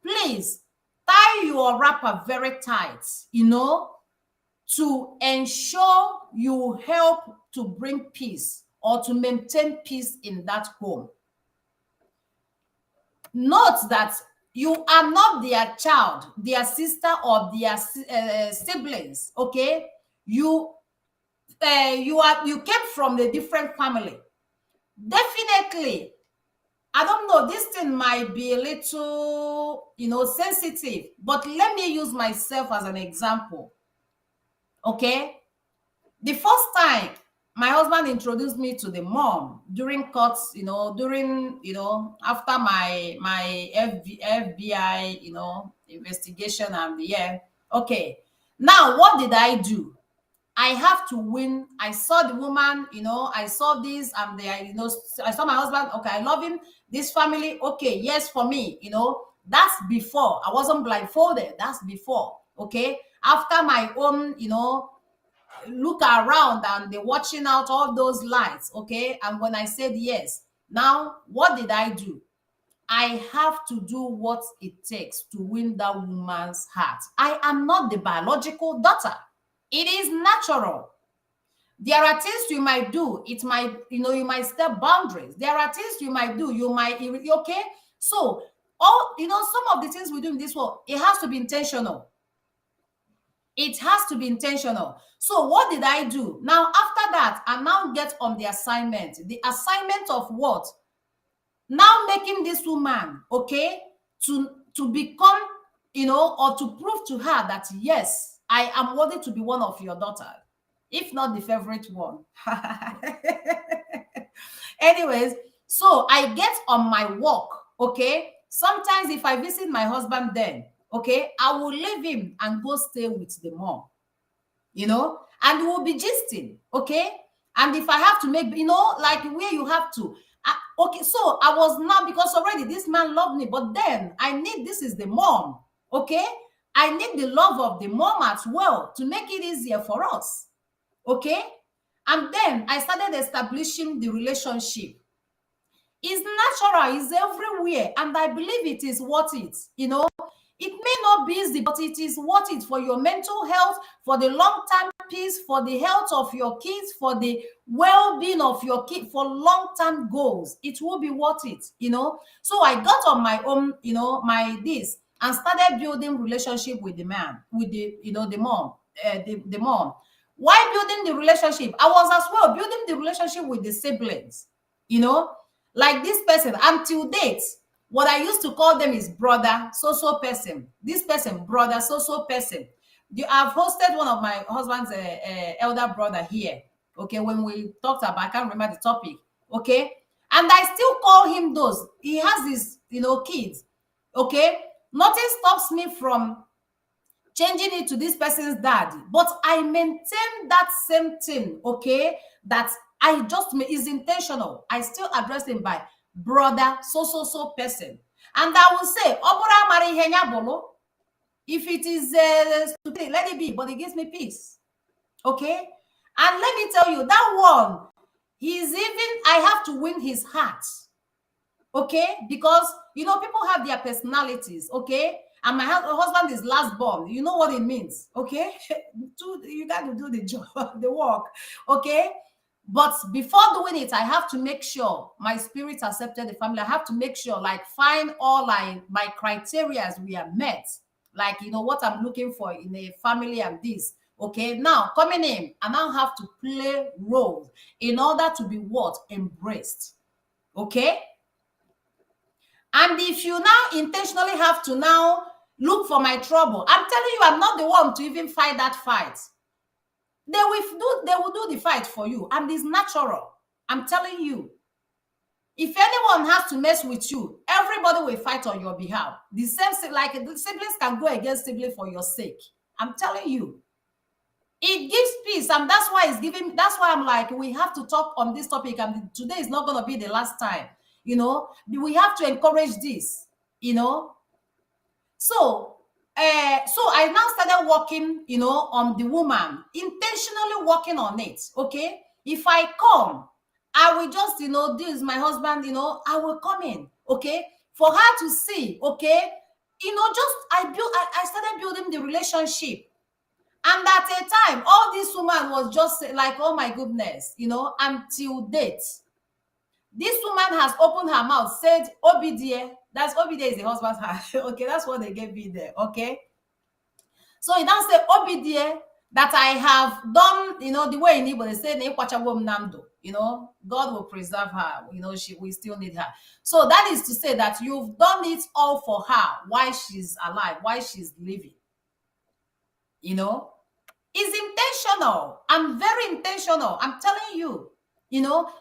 A: please tie your wrapper very tight, to ensure you help to bring peace or to maintain peace in that home. Note that you are not their child, their sister, or their siblings. Okay, you came from a different family. Definitely, I don't know, this thing might be a little, sensitive, but let me use myself as an example. Okay, the first time my husband introduced me to the mom during courts, during, after my FBI, investigation, and yeah, okay. Now, what did I do? I have to win. I saw the woman, I saw this, and I saw my husband. Okay, I love him. This family, okay, yes, for me, that's before. I wasn't blindfolded. That's before. Okay, after my own, look around and they're watching out all those lights. Okay, and when I said yes, now what did I do? I have to do what it takes to win that woman's heart. I am not the biological daughter. It is natural. There are things you might do. It might, you might step boundaries. There are things you might do. You might, okay? So, some of the things we do in this world, it has to be intentional. It has to be intentional. So what did I do? Now, after that, I now get on the assignment. The assignment of what? Now making this woman, okay, to become, or to prove to her that yes, I am worthy to be one of your daughters, if not the favorite one. Anyways, so I get on my walk, okay. Sometimes if I visit my husband, then okay, I will leave him and go stay with the mom, and we'll be gisting, okay. And if I have to make, like where you have to, okay. So I was now, because already this man loved me, but then I need, this is the mom, okay. I need the love of the mom as well to make it easier for us, okay. And then I started establishing the relationship. It's natural, it's everywhere, and I believe it is worth it. It may not be easy, but it is worth it for your mental health, for the long-term peace, for the health of your kids, for the well-being of your kid, for long-term goals. It will be worth it. So I got on my own, my this, and started building relationship with the man, with the mom, the mom. Why building the relationship? I was as well building the relationship with the siblings, like this person. Until date, what I used to call them is brother so person, this person brother so person. I've hosted one of my husband's elder brother here, okay, when we talked about, I can't remember the topic, okay, and I still call him those. He has his kids, okay. Nothing stops me from changing it to this person's dad, but I maintain that same thing, okay, that I just is intentional. I still address him by brother so person. And I will say, Obura mari henya bolo. If it is stupid, let it be, but it gives me peace, okay. And let me tell you, that one, I have to win his heart, okay, because people have their personalities, okay. And my husband is last born. You know what it means, okay. You got to do the job, the work, okay. But before doing it, I have to make sure my spirit accepted the family. I have to make sure, like, find all my criteria as we are met, like what I'm looking for in a family and this, okay. Now coming in, I now have to play roles in order to be what? Embraced, okay. And if you now intentionally have to now look for my trouble, I'm telling you, I'm not the one to even fight that fight. They will do the fight for you, and it's natural. I'm telling you. If anyone has to mess with you, everybody will fight on your behalf. The same, like the siblings can go against siblings for your sake. I'm telling you. It gives peace, and that's why I'm like, we have to talk on this topic, and today is not going to be the last time. We have to encourage this, so I now started working, on the woman, intentionally working on it, okay. If I come, I will just, this is my husband, I will come in, okay, for her to see, okay, just I started building the relationship. And at a time, all this woman was just like, oh my goodness, until date. This woman has opened her mouth, said, Obidie. That's Obidie is the husband's house. Okay, that's what they gave me there. Okay. So he now said, Obidie, that I have done, the way in Igbo, they say, God will preserve her. We still need her. So that is to say that you've done it all for her while she's alive, while she's living. Is intentional. I'm very intentional. I'm telling you,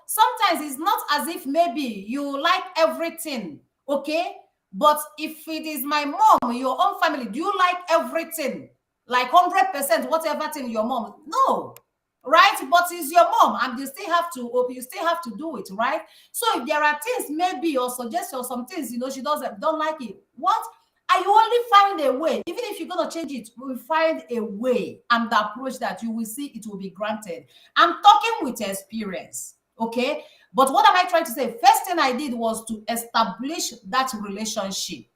A: sometimes it's not as if maybe you like everything, okay? But if it is my mom, your own family, do you like everything? Like 100%, whatever thing your mom? No, right? But it's your mom, and you still have to do it, right? So if there are things, maybe or suggestions, some things, she don't like it. What? I only find a way. Even if you're gonna change it, we will find a way and the approach that you will see it will be granted. I'm talking with experience, okay? But what am I trying to say? First thing I did was to establish that relationship,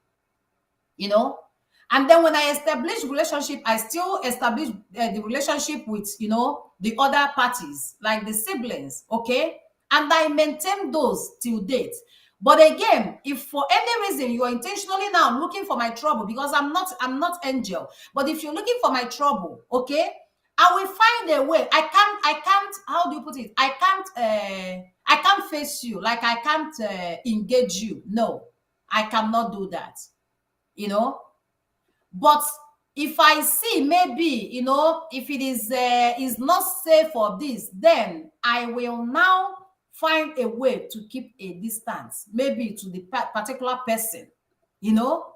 A: and then when I established relationship, I still establish the relationship with the other parties, like the siblings, okay? And I maintain those till date. But again, if for any reason you are intentionally now looking for my trouble, because I'm not angel, but if you're looking for my trouble, okay, I will find a way. I can't, how do you put it? I can't face you, like I can't engage you. No, I cannot do that, you know. But if I see maybe, if it is not safe for this, then I will now find a way to keep a distance, maybe to the particular person, you know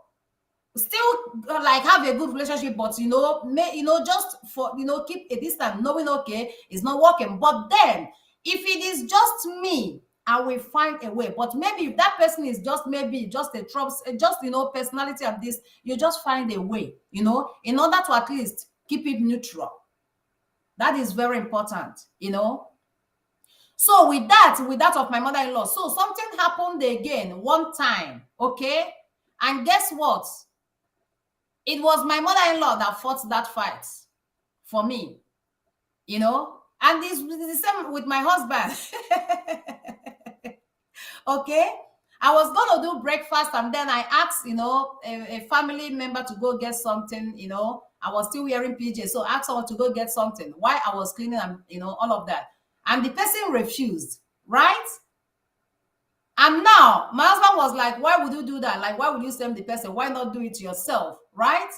A: still like have a good relationship, but just for keep a distance, knowing okay it's not working. But then if it is just me, I will find a way. But maybe if that person is just maybe just a trouble, just personality and this, you just find a way, in order to at least keep it neutral. That is very important. So with that of my mother-in-law, so something happened again one time, okay, and guess what? It was my mother-in-law that fought that fight for me. And this is the same with my husband. Okay. I was going to do breakfast, and then I asked, a family member to go get something. I was still wearing PJ. So I asked someone to go get something while I was cleaning and, all of that. And the person refused, right? And now my husband was like, why would you do that? Like, why would you send the person? Why not do it yourself, right?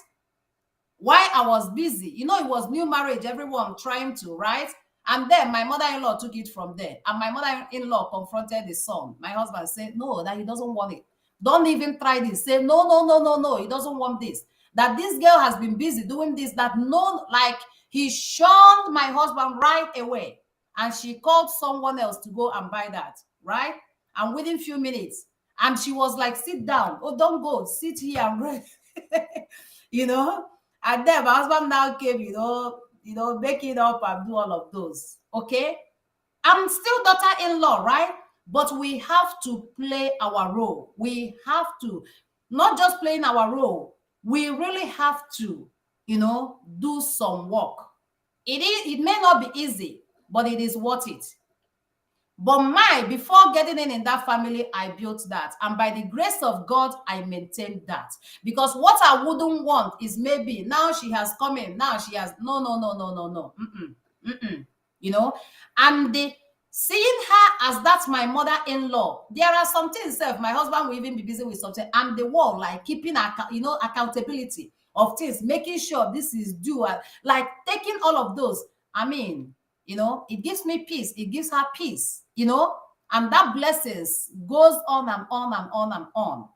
A: Why I was busy. It was new marriage, everyone trying to, right? And then my mother-in-law took it from there. And my mother-in-law confronted the son. My husband said, no, that he doesn't want it. Don't even try this. Say, no, no, no, no, no. He doesn't want this. That this girl has been busy doing this, that no, like he shunned my husband right away. And she called someone else to go and buy that, right? And within few minutes, and she was like, sit down. Oh, don't go. Sit here and rest. you know and then my husband now came, make it up and do all of those. Okay. I'm still daughter-in-law, right? But we have to play our role. We have to not just playing our role. We really have to, do some work. It may not be easy, but it is worth it. But before getting in that family, I built that. And by the grace of God, I maintained that. Because what I wouldn't want is maybe now she has come in, now she has, no, no, no, no, no, no. You know, and seeing her as that's my mother-in-law, there are some things, my husband will even be busy with something. I'm the one, like keeping, accountability of things, making sure this is due, like taking all of those. I mean, it gives me peace. It gives her peace, and that blessings goes on and on and on and on.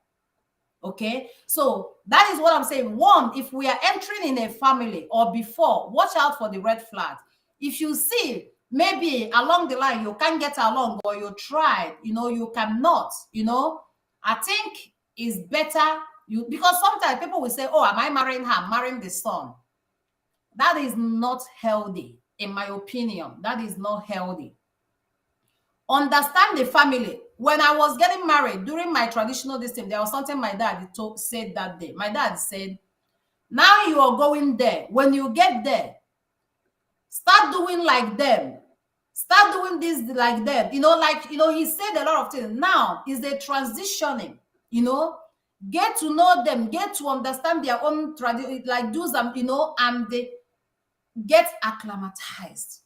A: Okay. So that is what I'm saying. One, if we are entering in a family or before, watch out for the red flag. If you see maybe along the line, you can't get along, or you tried, you cannot, I think it's better because sometimes people will say, oh, am I marrying her? I'm marrying the son. That is not healthy. In my opinion, that is not healthy. Understand the family. When I was getting married, during my traditional distance, there was something my dad said that day. My dad said, now you are going there. When you get there, start doing like them. Start doing this like them. He said a lot of things. Now is the transitioning, get to know them, get to understand their own tradition, like do some, and they get acclimatized.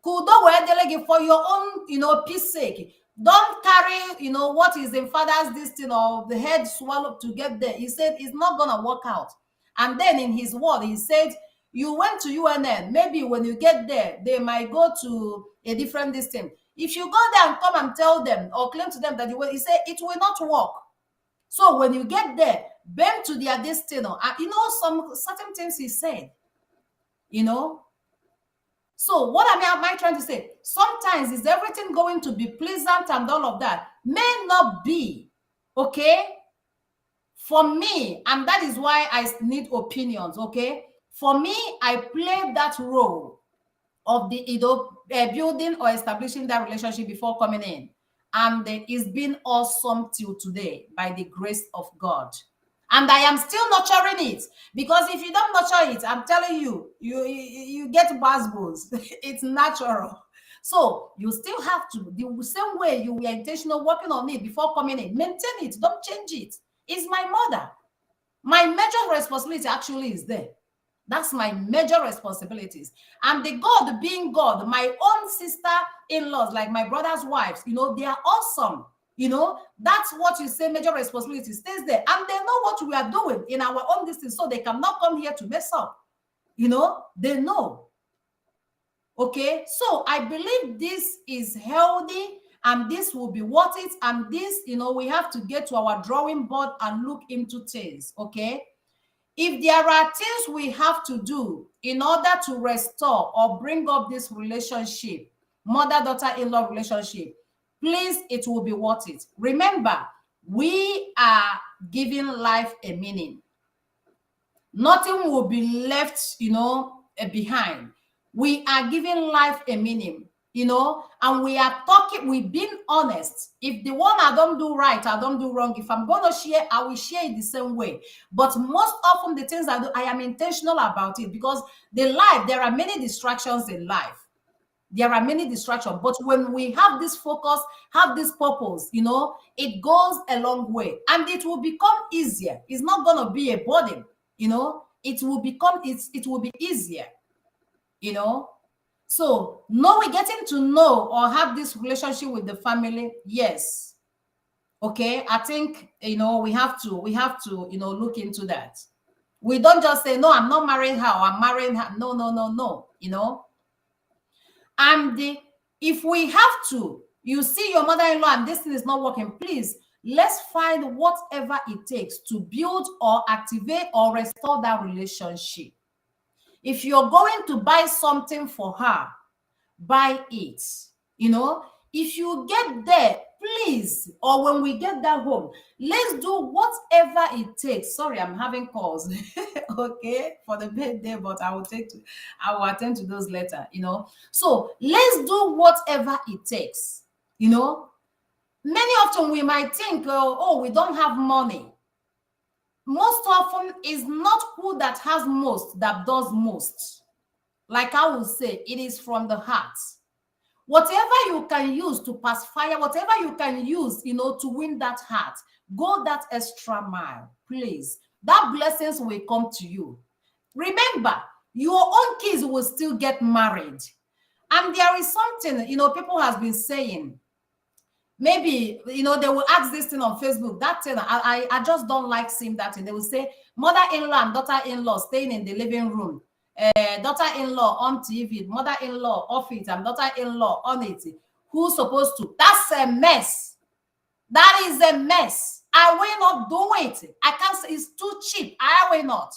A: Kudo were delegate for your own, peace sake. Don't carry, what is in father's this thing or the head swallowed to get there. He said it's not gonna work out. And then in his word, he said, you went to UNN. Maybe when you get there, they might go to a different distance. If you go there and come and tell them or claim to them that you will, he said it will not work. So when you get there, bend to their destiny. And some certain things he said, So what am I trying to say? Sometimes is everything going to be pleasant and all of that? May not be, okay? For me, and that is why I need opinions, okay? For me, I play that role of the building or establishing that relationship before coming in. And it's been awesome till today by the grace of God. And I am still nurturing it, because if you don't nurture it, I'm telling you, you get buzzwords. It's natural. So you still have to, the same way you were intentional working on it before coming in, maintain it, don't change it. It's my mother. My major responsibility actually is there. That's my major responsibilities. And the God being God, my own sister-in-laws, like my brother's wives, they are awesome. That's what you say major responsibility stays there. And they know what we are doing in our own distance, so they cannot come here to mess up. They know. Okay, so I believe this is healthy and this will be worth it. And this, we have to get to our drawing board and look into things. Okay, if there are things we have to do in order to restore or bring up this relationship, mother-daughter-in-law relationship, please, it will be worth it. Remember, we are giving life a meaning. Nothing will be left, behind. We are giving life a meaning, and we are talking, we've been honest. If the one I don't do right, I don't do wrong. If I'm going to share, I will share it the same way. But most often the things I do, I am intentional about it, because there are many distractions in life. There are many distractions, but when we have this focus, have this purpose, it goes a long way, and it will become easier. It's not going to be a burden, it will be easier, So, we're getting to know or have this relationship with the family. Yes. Okay. I think, we have to, look into that. We don't just say, no, I'm not marrying her, or I'm marrying her. No. And if we have to, you see your mother-in-law and this thing is not working, please, let's find whatever it takes to build or activate or restore that relationship. If you're going to buy something for her, buy it. If you get there, please, or when we get that home, let's do whatever it takes. Sorry, I'm having calls. Okay, for the birthday, but I will attend to those later. So let's do whatever it takes. Many often we might think, oh, we don't have money. Most often, it's not who that has most that does most. Like I will say, it is from the heart. Whatever you can use to pass fire, whatever you can use, to win that heart, go that extra mile, please. That blessings will come to you. Remember, your own kids will still get married. And there is something, people has been saying, maybe, they will ask this thing on Facebook, that thing, I just don't like seeing that thing. They will say, mother-in-law and daughter-in-law staying in the living room. Daughter-in-law on TV, mother-in-law off it, and daughter-in-law on it. Who's supposed to? That's a mess. That is a mess. I will not do it. I can't say it's too cheap. I will not.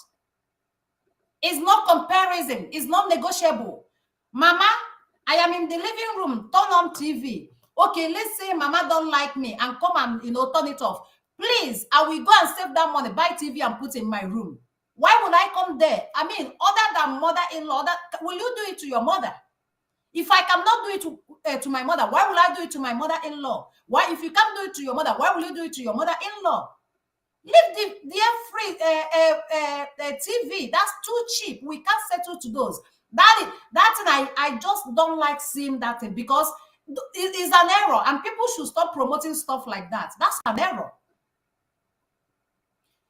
A: It's not comparison. It's not negotiable. Mama, I am in the living room. Turn on TV. Okay, let's say Mama don't like me and come and turn it off. Please, I will go and save that money, buy TV and put in my room. Why would I come there? I mean, other than mother-in-law, will you do it to your mother? If I cannot do it to my mother, why will I do it to my mother-in-law? Why, if you can't do it to your mother, why will you do it to your mother-in-law? Leave the free TV. That's too cheap. We can't settle to those. That thing, I just don't like seeing that thing, because it is an error, and people should stop promoting stuff like that. That's an error.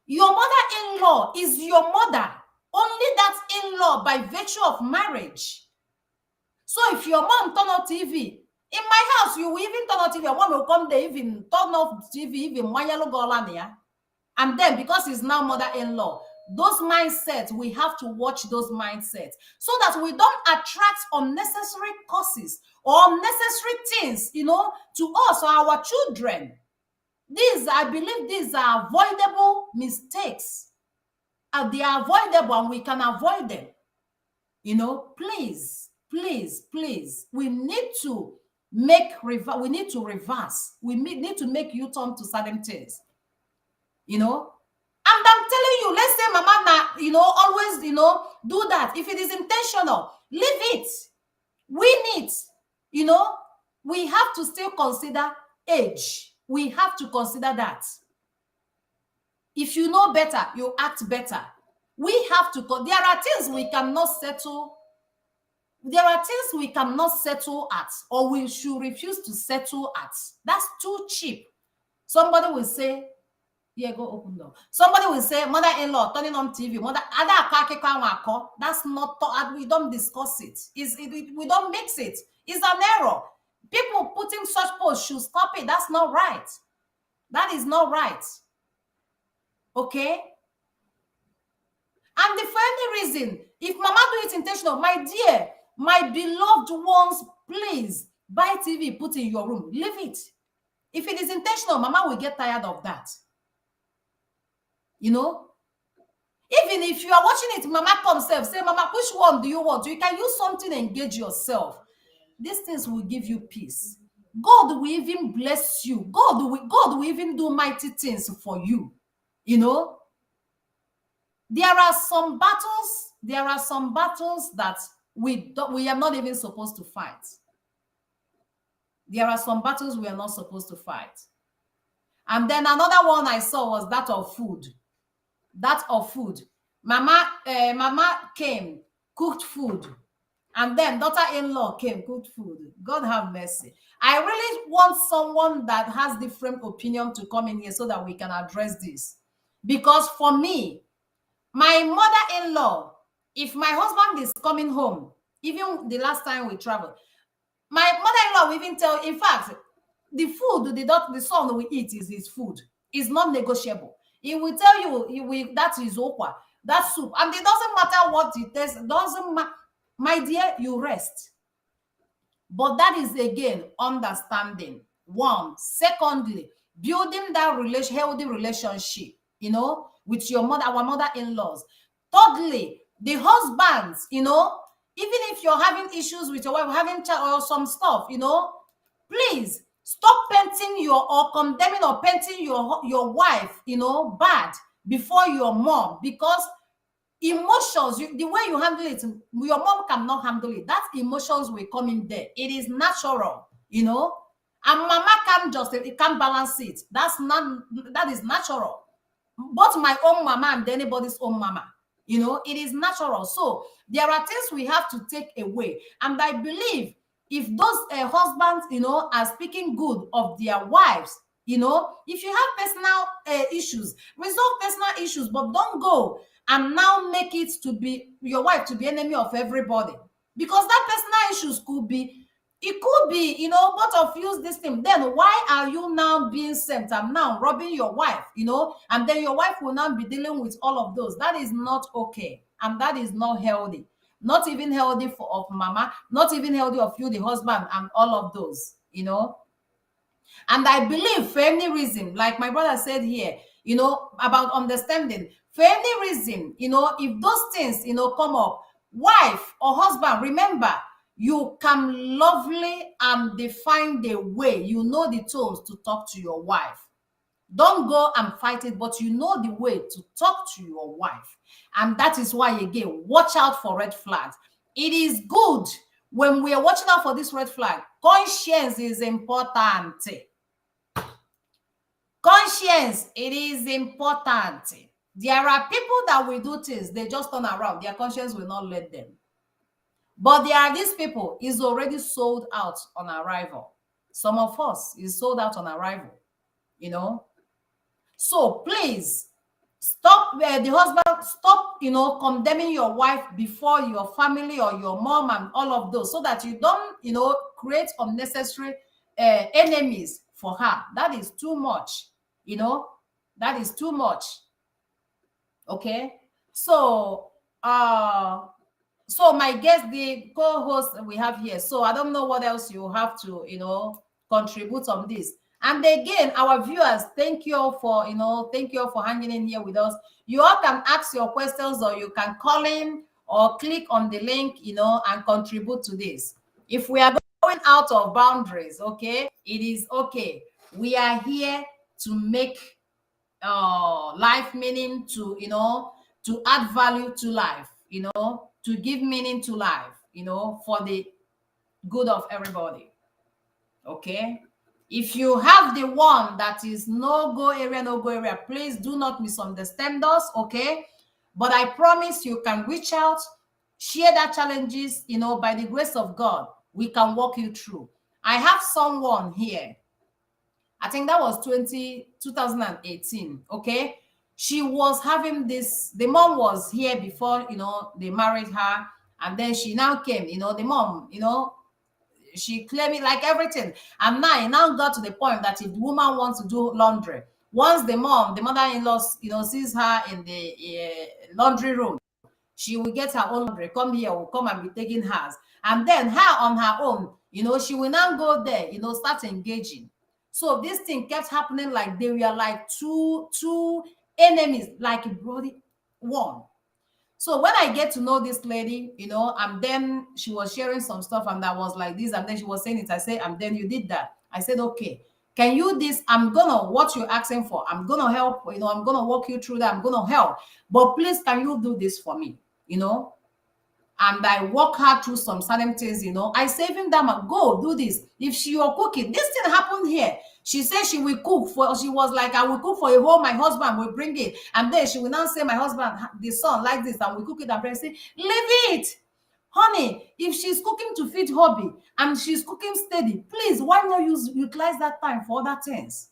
A: Your mother-in-law is your mother. Only that in-law by virtue of marriage. So if your mom turn off TV, in my house, you will even turn off TV. Your mom will come there, even turn off TV, even and then, because it's now mother-in-law, those mindsets, we have to watch those mindsets so that we don't attract unnecessary causes or unnecessary things, to us or our children. I believe these are avoidable mistakes. And they are avoidable, and we can avoid them. Please, we need to we need to reverse. We need to make U-turn to certain things. And I'm telling you, let's say Mama, always, do that. If it is intentional, leave it. Win it. We have to still consider age. We have to consider that. If you know better, you act better. We have to, there are things we cannot settle There are things we cannot settle at, or we should refuse to settle at. That's too cheap. Somebody will say, yeah, go open door. Somebody will say, mother-in-law turning on TV, that's not, we don't discuss it. We don't mix it. It's an error. People putting such posts should stop it. That's not right. That is not right. Okay? And the funny reason, if mama do it intentional, my dear, my beloved ones, please buy TV, put in your room, leave it. If it is intentional, mama will get tired of that. You know, even if you are watching it, mama comes self, say, mama, which one do you want? You can use something, engage yourself. These things will give you peace. God will even bless you. God will even do mighty things for you. You know, there are some battles that we are not even supposed to fight. There are some battles we are not supposed to fight. And then another one I saw was that of food. Mama came, cooked food, and then daughter-in-law came, cooked food. God have mercy. I really want someone that has different opinion to come in here so that we can address this. Because for me, my mother-in-law, if my husband is coming home, even the last time we traveled, my mother-in-law will even tell, in fact, the food the son we eat is his food. It's not negotiable. He will tell you, that is okwa, that soup. And it doesn't matter what it tastes, doesn't matter. My dear, you rest. But that is, again, understanding. One. Secondly, building that healthy relationship, with your mother, our mother-in-laws. Thirdly, the husbands, even if you're having issues with your wife, having child or some stuff, please stop painting or condemning or painting your wife, bad before your mom, because emotions, the way you handle it, your mom cannot handle it. That emotions will come in there. It is natural, and mama it can't balance it. That is natural. Both my own mama and anybody's own mama, it is natural. So there are things we have to take away. And I believe if those husbands, are speaking good of their wives, if you have personal issues, resolve personal issues, but don't go and now make it to be your wife to be enemy of everybody, because that personal issues could be both of you use this thing. Then why are you now being sent and now robbing your wife, and then your wife will not be dealing with all of those? That is not okay, and that is not healthy. Not even healthy of mama, not even healthy of you, the husband, and all of those, And I believe for any reason, like my brother said here, about understanding, for any reason, if those things, come up, wife or husband, remember, you can lovely and define the way, the tones to talk to your wife. Don't go and fight it, but the way to talk to your wife. And that is why, again, watch out for red flags. It is good when we are watching out for this red flag. Conscience is important. Conscience, it is important. There are people that will do things, they just turn around. Their conscience will not let them. But there are these people is already sold out on arrival. Some of us is sold out on arrival, So please stop, the husband, stop, condemning your wife before your family or your mom and all of those, so that you don't, create unnecessary enemies for her. That is too much, that is too much. Okay. So, so my guest, the co-host we have here. So I don't know what else you have to, contribute on this. And again, our viewers, thank you all for, thank you all for hanging in here with us. You all can ask your questions, or you can call in or click on the link, and contribute to this. If we are going out of boundaries, okay, it is okay. We are here to make life meaning, to, to add value to life, to give meaning to life, for the good of everybody. Okay. If you have the one that is no go area, please do not misunderstand us. Okay. But I promise you can reach out share that challenges, by the grace of God, we can walk you through. I have someone here, I think that was 2018. Okay. She was having this, the mom was here before, they married her. And then she now came, the mom, she claimed it like everything. And now it now got to the point that if the woman wants to do laundry, once the mom, the mother-in-law, sees her in the laundry room, she will get her own laundry, come here, will come and be taking hers. And then her on her own, she will now go there, start engaging. So this thing kept happening, like they were like two enemies, like a bloody one. So when I get to know this lady, and then she was sharing some stuff, and I was like this, and then she was saying it. I said, and then you did that. I said, okay, can you this? I'm gonna, what you're asking for, I'm gonna help, I'm gonna walk you through that, I'm gonna help. But please, can you do this for me? And I walk her through some certain things, I saving them, go do this. If she were cooking, this thing happened here. She said she will cook for, she was like, I will cook for a whole, my husband will bring it. And then she will now say, my husband, the son like this, and we cook it and bring it. Say, leave it. Honey, if she's cooking to feed hobby and she's cooking steady, please, why not utilize that time for other things?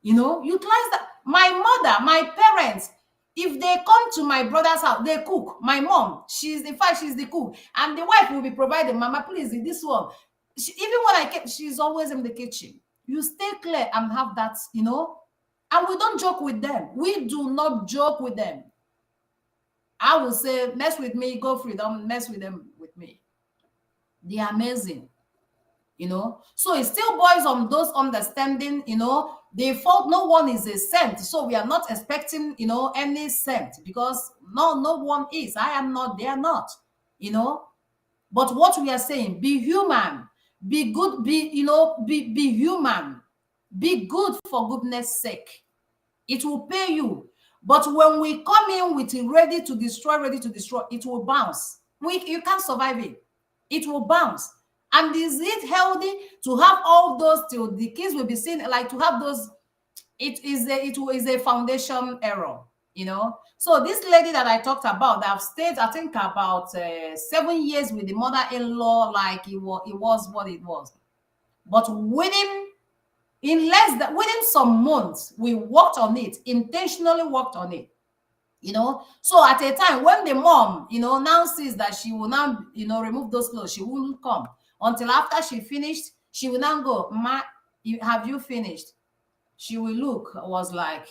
A: Utilize that. My mother, my parents, if they come to my brother's house, they cook. My mom, she's the cook, and the wife will be providing. Mama, please, this one. Even when I came, she's always in the kitchen. You stay clear and have that, and we don't joke with them. We do not joke with them. I will say, mess with me, go free. Don't mess with them with me. They are amazing. So it still boils on those understanding, they thought no one is a saint, so we are not expecting, any saint, because no one is. I am not, they are not, but what we are saying, be human, be good, be human, be good for goodness sake. It will pay you. But when we come in with it ready to destroy, it will bounce. You can't survive it. It will bounce. And is it healthy to have all those till the kids will be seen, like to have those? It is a foundation error, So this lady that I talked about, that I've stayed, I think about 7 years with the mother-in-law, like it was what it was. But within some months, we worked on it, intentionally worked on it. So at a time when the mom, now sees that she will now, remove those clothes, she wouldn't come until after she finished. She will now go, Ma, have you finished? She will look, was like,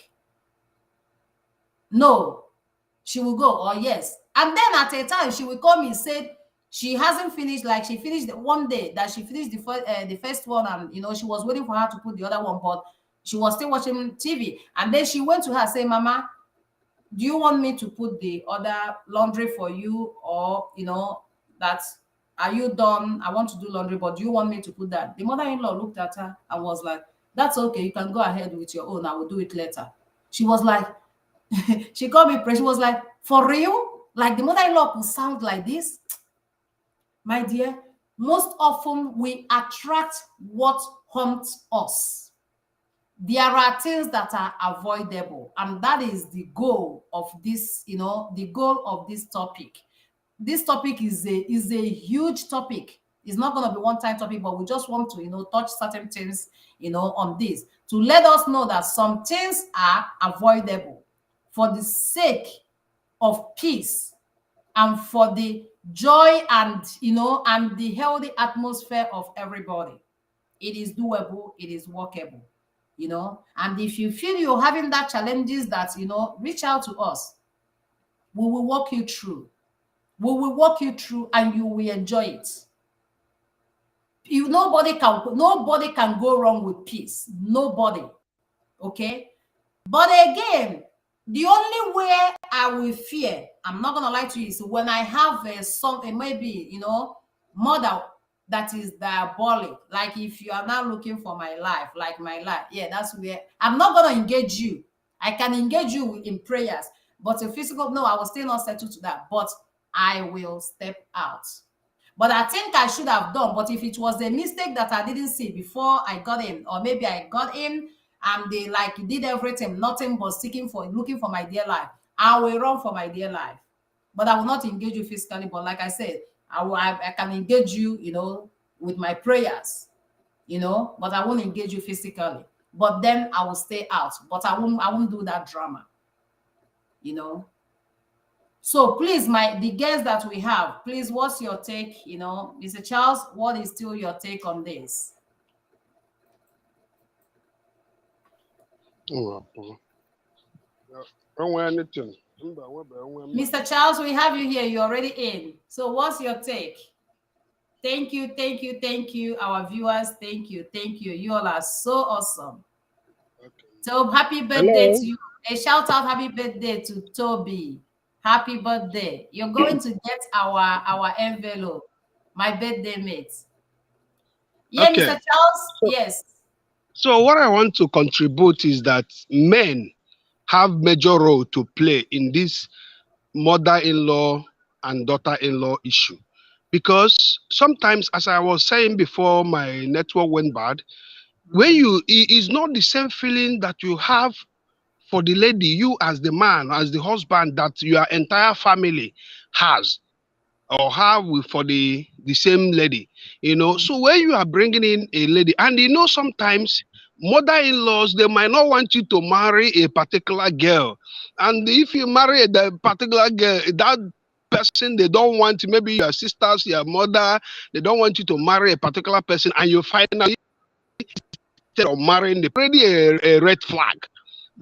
A: no. She will go, or yes. And then at a time, she will come and say she hasn't finished, like she finished one day that she finished the first one, and she was waiting for her to put the other one, but she was still watching TV. And then she went to her, say, Mama, do you want me to put the other laundry for you, or that, are you done? I want to do laundry, but do you want me to put that? The mother-in-law looked at her and was like, that's okay, you can go ahead with your own, I will do it later. She was like, she called me pressure. She was like, for real? Like the mother-in-law could sound like this? My dear, most often we attract what haunts us. There are things that are avoidable, and that is the goal of this, the goal of this topic. This topic is a huge topic. It's not going to be one-time topic, but we just want to, touch certain things, on this, to let us know that some things are avoidable for the sake of peace and for the joy and, and the healthy atmosphere of everybody. It is doable, it is workable, and if you feel you're having that challenges, that, reach out to us. We will walk you through. We will walk you through, and you will enjoy it. Nobody can go wrong with peace. Nobody. Okay. But again, the only way I will fear, I'm not gonna lie to you, is when I have maybe mother that is diabolic. Like if you are now looking for my life, like my life, yeah, that's where I'm not gonna engage you. I can engage you in prayers, but a physical, no, I will still not settle to that. But I will step out. But I think I should have done. But if it was a mistake that I didn't see before I got in, or maybe I got in and they did everything, nothing but looking for my dear life, I will run for my dear life. but I will not engage you physically. But like I said, I can engage you, with my prayers, but I won't engage you physically. But then I will stay out. But I won't do that drama, you know. So please, the guests that we have, please, what's your take? Mr. Charles, what is still your take on this?
C: Oh, don't wear anything.
A: Mr. Charles, we have you here. You're already in. So what's your take? Thank you, thank you, thank you, our viewers. Thank you, thank you. You all are so awesome.
C: Okay.
A: So happy birthday
C: Hello.
A: to you. A shout out, happy birthday to Toby. Happy birthday. You're going to get our envelope, my birthday mate. Yeah, Mr.
C: Okay.
A: Charles?
C: So,
A: Yes.
C: so what I want to contribute is that men have major role to play in this mother-in-law and daughter-in-law issue, because sometimes, as I was saying before my network went bad, when it is not the same feeling that you have for the lady, you as the man, as the husband, that your entire family has or have for the same lady. So when you are bringing in a lady, and sometimes mother-in-laws, they might not want you to marry a particular girl, and if you marry the particular girl, that person, they don't want, maybe your sisters, your mother, they don't want you to marry a particular person, and you find out instead of marrying, they already a red flag.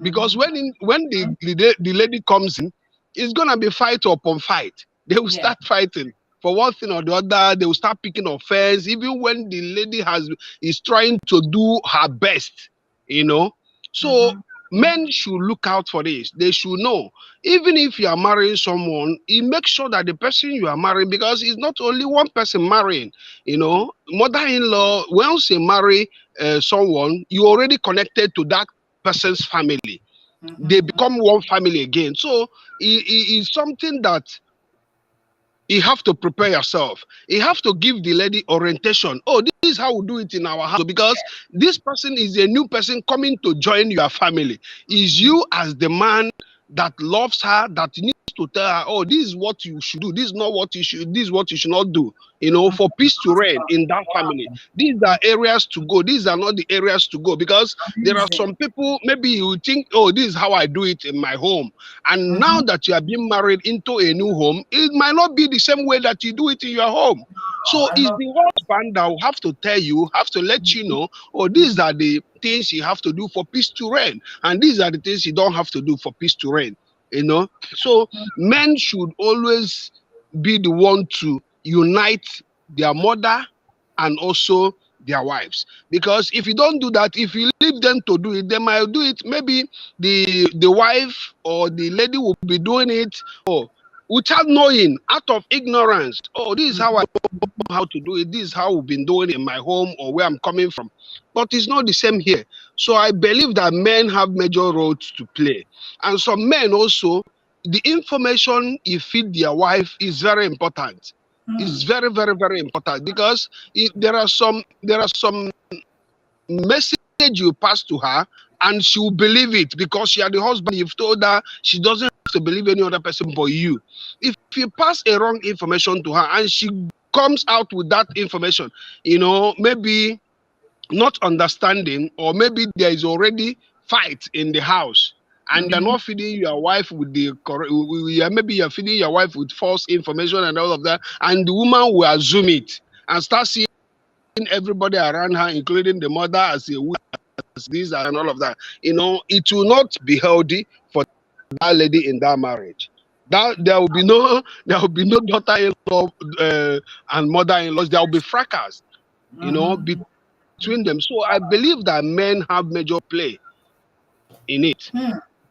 C: Because when the lady comes in, it's gonna be fight upon fight. They will
A: Yeah.
C: start fighting for one thing or the other. They will start picking offense, even when the lady is trying to do her best. You know, so men should look out for this. They should know, even if you are marrying someone, you make sure that the person you are marrying, because it's not only one person marrying. Mother-in-law, once you marry someone, you already connected to that person's family. They become one family again. So it is something that you have to prepare yourself. You have to give the lady orientation. Oh, this is how we do it in our house. Because this person is a new person coming to join your family. Is you as the man that loves her, that needs to tell her, oh, this is what you should do. This is not what you should. This is what you should not do. For peace to reign in that family. These are areas to go. These are not the areas to go, because there are some people, maybe you think, oh, this is how I do it in my home. And now that you are being married into a new home, it might not be the same way that you do it in your home. So
A: I
C: it's
A: love.
C: the husband that will have to tell you, have to let you know, oh, these are the things you have to do for peace to reign. And these are the things you don't have to do for peace to reign. So men should always be the one to unite their mother and also their wives. Because if you don't do that, if you leave them to do it, they might do it. Maybe the wife or the lady will be doing it, without knowing, out of ignorance. Oh, this is how I know how to do it. This is how we've been doing it in my home or where I'm coming from. But it's not the same here. So I believe that men have major roles to play. And some men also, the information you feed their wife is very important. It's very, very, very important, because there are some message you pass to her, and she will believe it, because you are the husband. You've told her she doesn't have to believe any other person but you. If you pass a wrong information to her and she comes out with that information, maybe not understanding, or maybe there is already fight in the house, and you're not feeding your wife with the correct, maybe you're feeding your wife with false information and all of that, and the woman will assume it and start seeing everybody around her, including the mother, as a witch, as this and all of that. It will not be healthy for that lady in that marriage. That there will be no daughter-in-law and mother-in-laws. There will be fracas, between them. So I believe that men have major play in it,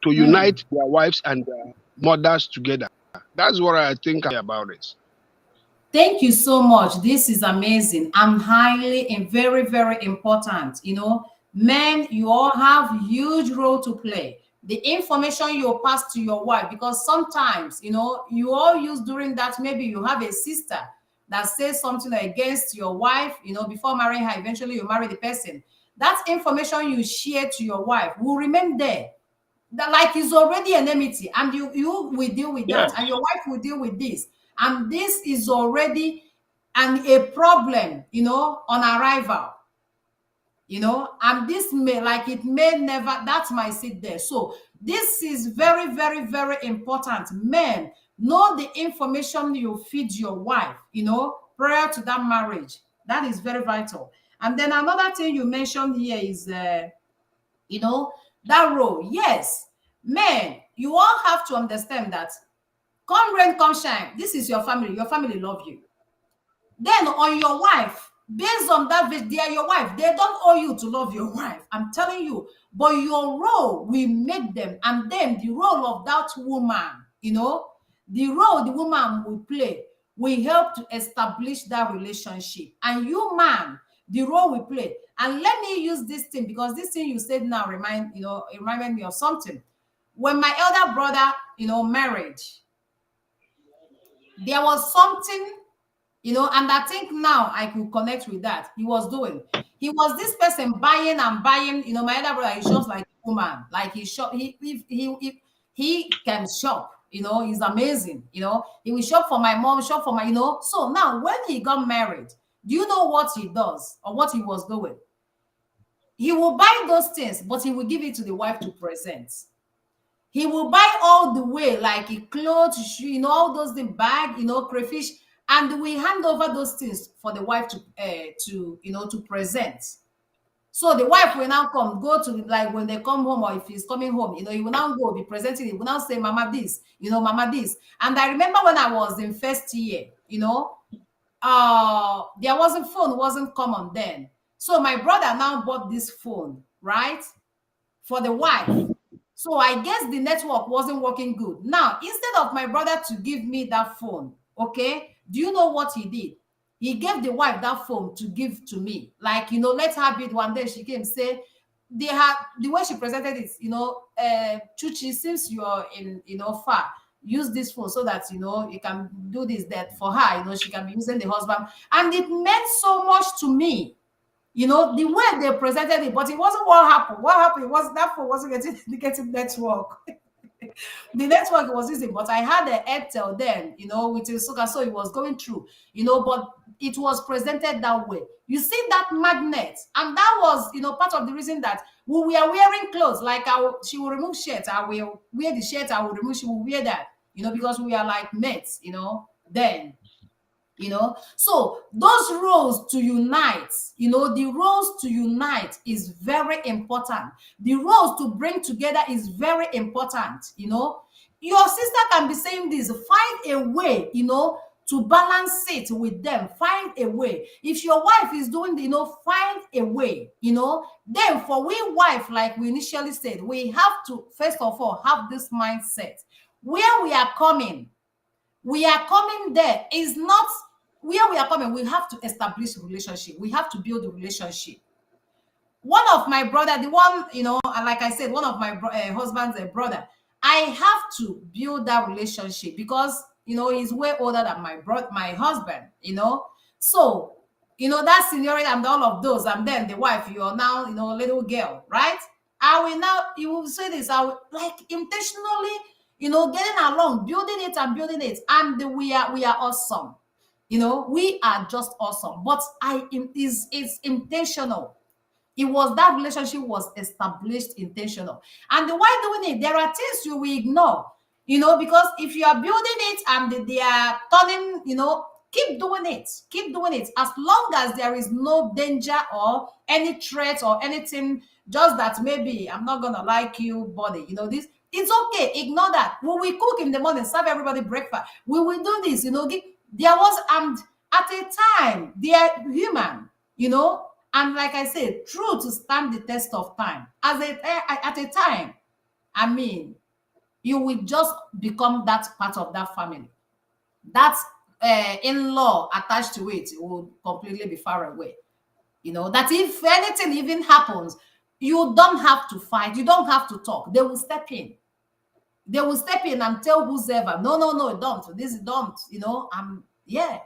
C: to unite their wives and their mothers together. That's what I think about it.
A: Thank you so much. This is amazing and highly and very, very important. Men, you all have huge role to play. The information you pass to your wife, because sometimes, you all use during that, maybe you have a sister that says something against your wife, before marrying her, eventually you marry the person. That information you share to your wife will remain there, that like is already enmity, and you will deal with that, and
D: Yes.
A: your wife will deal with this, and this is already a problem, on arrival, and this may like it may never that might sit there. So this is very, very, very important. Men, know the information you feed your wife, prior to that marriage. That is very vital. And then another thing you mentioned here is you know that role. Yes, men, you all have to understand that come rain come shine, this is your family love you. Then on your wife, based on that, they are your wife. They don't owe you to love your wife. I'm telling you. But your role will make them, and then the role of that woman, the role the woman will play will help to establish that relationship. And you, man, the role we play. And let me use this thing because this thing you said now it reminded me of something. When my elder brother, married, there was something, and I think now I could connect with that. He was doing. He was this person buying and buying. My other brother is just like a woman. Like he shop. He can shop. He's amazing. He will shop for my mom, shop for my. So now when he got married, do you know what he does or what he was doing? He will buy those things, but he will give it to the wife to present. He will buy all the way, like clothes, shoe, all those things, bag, crayfish, and we hand over those things for the wife to present. So the wife will now go to, like, when they come home, or if he's coming home, he will now go be presenting. He will now say, "Mama this," "Mama this." And I remember when I was in first year, there wasn't phone, wasn't common then. So my brother now bought this phone, right, for the wife. So I guess the network wasn't working good. Now, instead of my brother to give me that phone, okay, do you know what he did? He gave the wife that phone to give to me. Like, let her be. One day she came say, the way she presented it, Chuchi, since you're in, far, use this phone so that, you can do this, that for her, she can be using the husband. And it meant so much to me, the way they presented it, but it wasn't what happened. What happened was that phone wasn't getting network. The network was using, but I had an Airtel then, with Isuka, so it was going through, but it was presented that way. You see that magnet, and that was, part of the reason that we were wearing clothes. Like she will remove shirt, I will wear the shirt, I will remove, she will wear that, because we are like mates, then. So those roles to unite, the roles to unite is very important. The roles to bring together is very important. Your sister can be saying this, find a way, to balance it with them. Find a way. If your wife is doing find a way. Then for we wife, like we initially said, we have to first of all have this mindset. Where we are coming there is not where we are coming. We have to establish a relationship. We have to build a relationship. One of my brother, the one, like I said, one of my husband's brother, I have to build that relationship because, he's way older than my husband, So, that seniority and all of those, and then the wife, you're now, little girl, right? I will now, you will say this, I will like intentionally, getting along, building it and building it. And we are awesome. We are just awesome. But it's intentional. It was that relationship was established intentional. And the why doing it, there are things you will ignore, because if you are building it and they are turning, keep doing it. Keep doing it. As long as there is no danger or any threat or anything, just that maybe I'm not gonna like you, body, this. It's okay. Ignore that. When we cook in the morning, serve everybody breakfast. We will do this, there was at a time, they are human, and like I said, true to stand the test of time. At a time, I mean, you will just become that part of that family. That in-law attached to it will completely be far away. That if anything even happens, you don't have to fight, you don't have to talk. They will step in. They will step in and tell whoever, no, don't. This don't, yeah.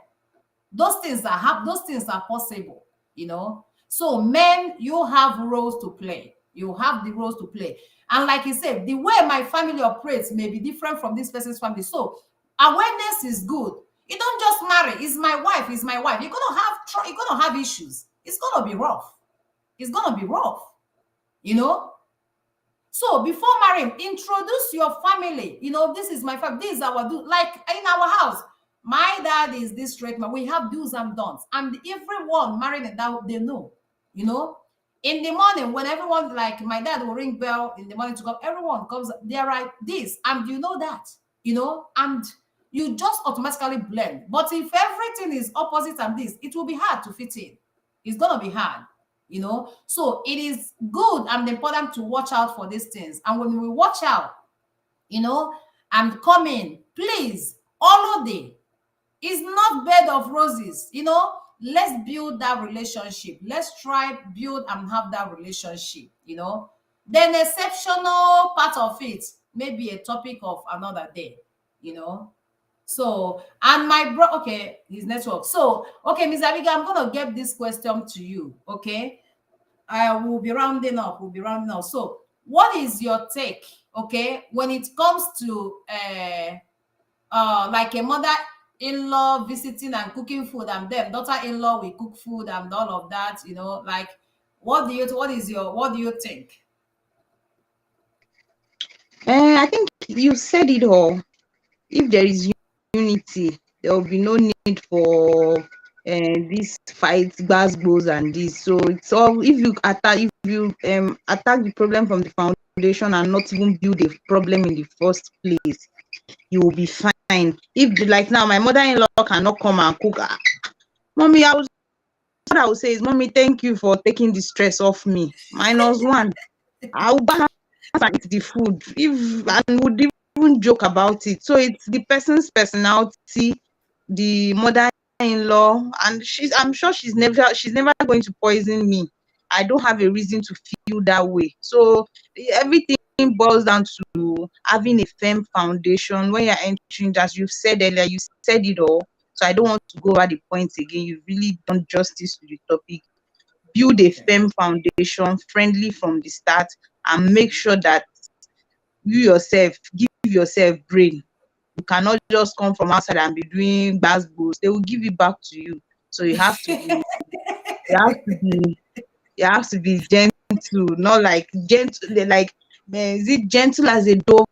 A: Those things are possible. So men, you have roles to play. You have the roles to play. And like you said, the way my family operates may be different from this person's family. So awareness is good. You don't just marry. It's my wife. It's my wife. You're gonna have issues. It's gonna be rough. It's gonna be rough. You know. So before marrying, introduce your family. This is my family. This is our do. Like in our house, my dad is this straight man. We have do's and don'ts, and everyone married in that they know. You know, in the morning when everyone like my dad will ring bell in the morning to come. Everyone comes. They're like this, and you know that. And you just automatically blend. But if everything is opposite and this, it will be hard to fit in. It's gonna be hard. So it is good and important to watch out for these things. And when we watch out, you know and come in, please, all of the it's not bed of roses. Let's build that relationship. Let's try build and have that relationship. Then exceptional part of it may be a topic of another day. you know so, and my bro, okay, his network. So, okay, Miss Abigail, I'm gonna get this question to you. Okay, I will be rounding up. We'll be rounding up. So, what is your take? Okay, when it comes to like a mother-in-law visiting and cooking food, and then daughter-in-law will cook food and all of that. Like, what do you think?
B: I think you said it all. If there is unity, there will be no need for this fight, gbas and this. So it's all, if you attack the problem from the foundation and not even build a problem in the first place, you will be fine. If like now my mother-in-law cannot come and cook, mommy, what I would say is, mommy, thank you for taking the stress off me. -1. I will balance and eat the food, if and would even joke about it. So it's the person's personality, the mother-in-law, and I'm sure she's never going to poison me. I don't have a reason to feel that way. So everything boils down to having a firm foundation when you're entering. As you've said earlier, you said it all. So I don't want to go over the points again. You've really done justice to the topic. Build a
A: Okay.
B: firm foundation, friendly from the start, and make sure that you yourself give yourself brain. You cannot just come from outside and be doing gbas. They will give it back to you. So you have to be you have to be gentle, not like gentle like is it gentle as a dove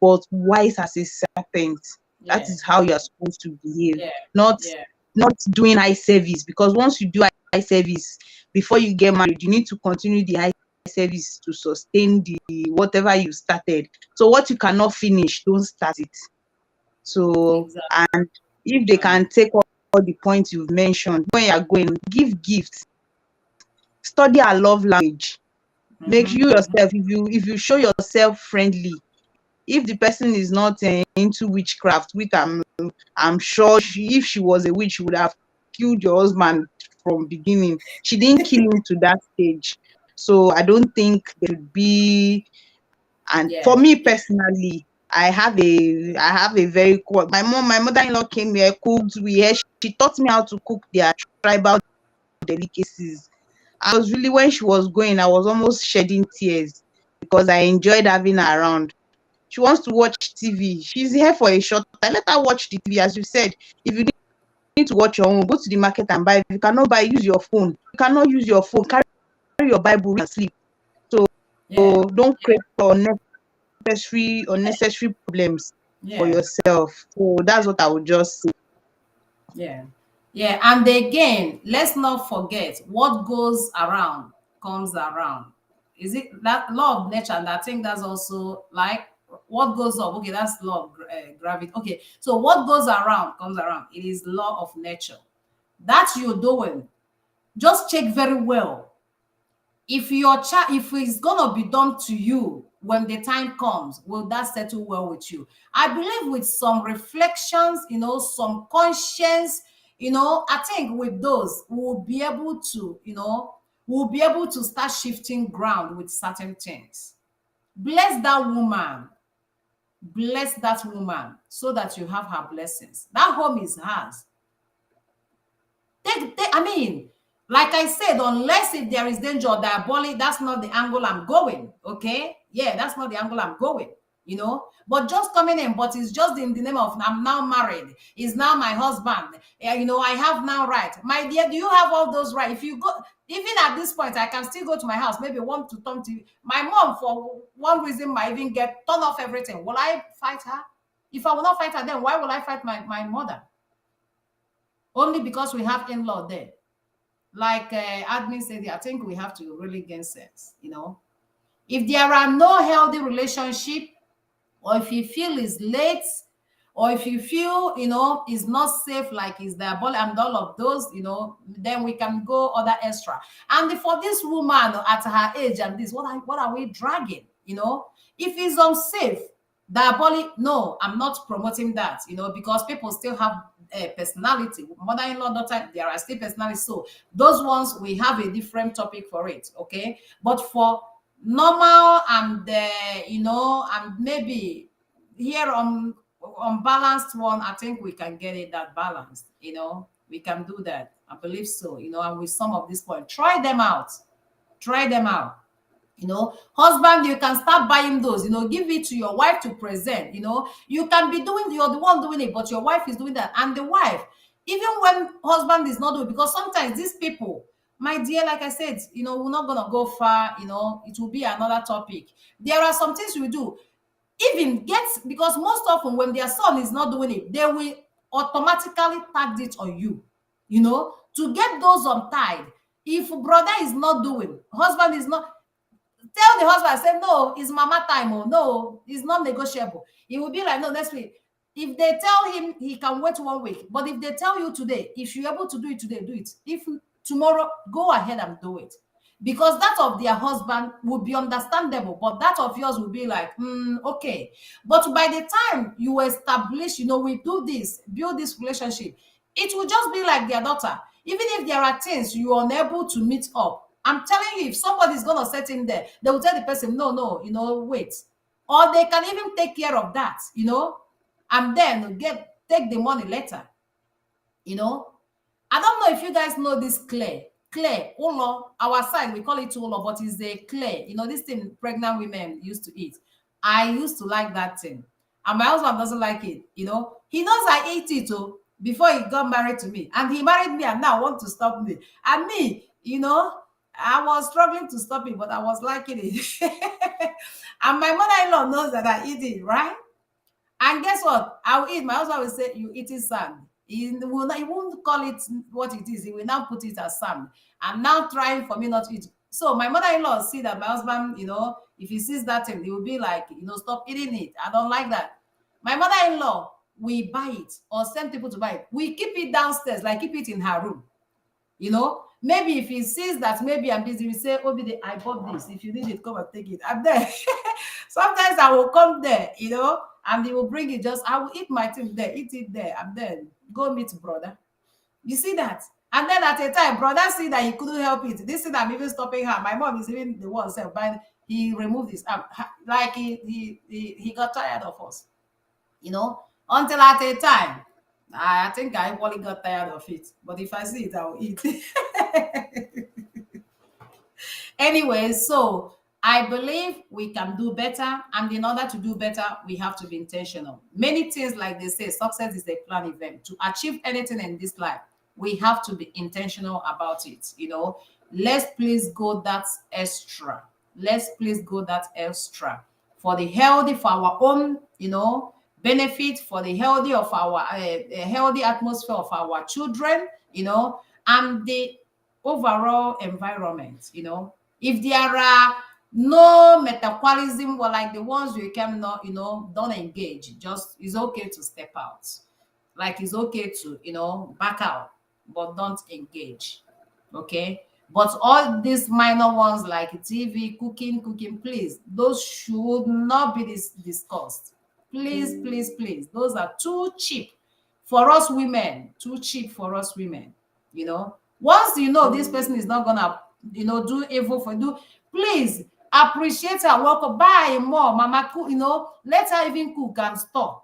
B: but wise as a serpent. That
A: Yeah,
B: is how you are supposed to behave.
A: yeah,
B: Not
A: yeah,
B: not doing eye service, because once you do eye service before you get married, you need to continue the eye service to sustain the whatever you started. So what you cannot finish, don't start it. So,
A: exactly.
B: and if they
A: Um,
B: can take all the points you've mentioned, when you're going, give gifts, study our love language. Make
A: mhm,
B: you
A: mhm.
B: yourself, if you show yourself friendly, if the person is not into witchcraft, which I'm sure if she was a witch, she would have killed your husband from beginning. She didn't kill him to that stage. So I don't think there should be. And for
A: Yeah,
B: me
A: yeah,
B: personally, I have a very cool. My mother-in-law came here, cooked. She taught me how to cook their tribal delicacies. I was really, when she was going, I was almost shedding tears because I enjoyed having her around. She wants to watch TV. She's here for a short time. Let her watch the TV. As you said, if you need to watch your own, go to the market and buy. If you cannot buy, use your phone. You cannot use your phone, carry your Bible and sleep. So
A: yeah,
B: don't
A: yeah,
B: create unnecessary problems for
A: yeah,
B: yourself. So that's what I would just say.
A: yeah, yeah. And again, let's not forget what goes around comes around. Is it that law of nature? And I think that's also like what goes up. Okay, that's law of gravity. Okay, so what goes around comes around. It is law of nature. That you're doing. Just check very well if your child, if it's gonna be done to you when the time comes, will that settle well with you? I believe with some reflections, some conscience, I think with those we'll be able to, start shifting ground with certain things. Bless that woman, bless that woman so that you have her blessings. That home is hers. I mean, Like I said, unless if there is danger or diabolic, that's not the angle I'm going. Okay. Yeah, that's not the angle I'm going, you know. But just coming in, but it's just in the name of I'm now married, is now my husband. Yeah, you know, I have now right. My dear, do you have all those rights? If you go, even at this point, I can still go to my house, maybe want to turn to my mom for one reason might even get turn off everything. Will I fight her? If I will not fight her, then why will I fight my mother? Only because we have in-law there. Like admin said, I think we have to really gain sense, you know. If there are no healthy relationship, or if you feel it's late, or if you feel, you know, it's not safe, like it's diabolic and all of those, you know, then we can go other extra. And for this woman at her age and this, what are we dragging, you know? If it's unsafe, diabolic, no, I'm not promoting that, you know, because people still have a personality. Mother-in-law, daughter, there are still personalities. So those ones, we have a different topic for it, okay? But for normal and you know, and maybe here on balanced one, I think we can get it that balanced, you know. We can do that, I believe so, you know. And with some of these points, try them out, try them out, you know. Husband, you can start buying those, you know, give it to your wife to present, you know. You can be doing, you're the one doing it, but your wife is doing that. And the wife, even when husband is not doing, because sometimes these people, my dear, like I said, you know, we're not gonna go far, you know, it will be another topic. There are some things we do, even get, because most often when their son is not doing it, they will automatically tag it on you, you know, to get those untied. If brother is not doing, husband is not, tell the husband, say, no, it's mama time. Oh, no, it's not negotiable. It will be like, no, next week. If they tell him he can wait 1 week, but if they tell you today, if you're able to do it today, do it. If tomorrow, go ahead and do it. Because that of their husband would be understandable, but that of yours will be like, okay. But by the time you establish, you know, we do this, build this relationship, it will just be like their daughter. Even if there are things you are unable to meet up, I'm telling you, if somebody is going to set in there, they will tell the person, no, no, you know, wait. Or they can even take care of that, you know, and then take the money later, you know. I don't know if you guys know this clay. Clay, ulo, our side, we call it ulo, but it's a clay. You know, this thing pregnant women used to eat. I used to like that thing. And my husband doesn't like it, you know. He knows I ate it too before he got married to me. And he married me and now want to stop me. And me, you know, I was struggling to stop it, but I was liking it. And my mother-in-law knows that I eat it, right? And guess what? I will eat. My husband will say, "You eating sand." He won't call it what it is. He will now put it as sand. And now trying for me not to eat. So my mother-in-law see that my husband, you know, if he sees that thing, he will be like, you know, stop eating it. I don't like that. My mother-in-law, we buy it or send people to buy it. We keep it downstairs, like keep it in her room. You know, maybe if he sees that maybe I'm busy, we say, Obide, I bought this. If you need it, come and take it. I'm there. Sometimes I will come there, you know, and he will bring it. Just I will eat my thing there, eat it there, and then go meet brother. You see that? And then at a time, brother see that he couldn't help it. This thing I'm even stopping her. My mom is even the one self, but he removed his like he got tired of us, you know, until at a time. I think I equally got tired of it. But if I see it, I will eat. Anyway, so I believe we can do better. And in order to do better, we have to be intentional. Many things, like they say, success is a planned event. To achieve anything in this life, we have to be intentional about it. You know, let's please go that extra. Let's please go that extra for the healthy, for our own, you know, benefit, for the healthy of our healthy atmosphere of our children, you know, and the overall environment, you know. If there are no metabolism, or like the ones you can not, you know, don't engage, just it's okay to step out. Like it's okay to, you know, back out, but don't engage. Okay. But all these minor ones like TV, cooking, please, those should not be discussed. Please, please, please. Those are too cheap for us women. Too cheap for us women. You know, once you know this person is not gonna, you know, do evil for you, please appreciate her work. Buy more, mama cook, you know, let her even cook and store,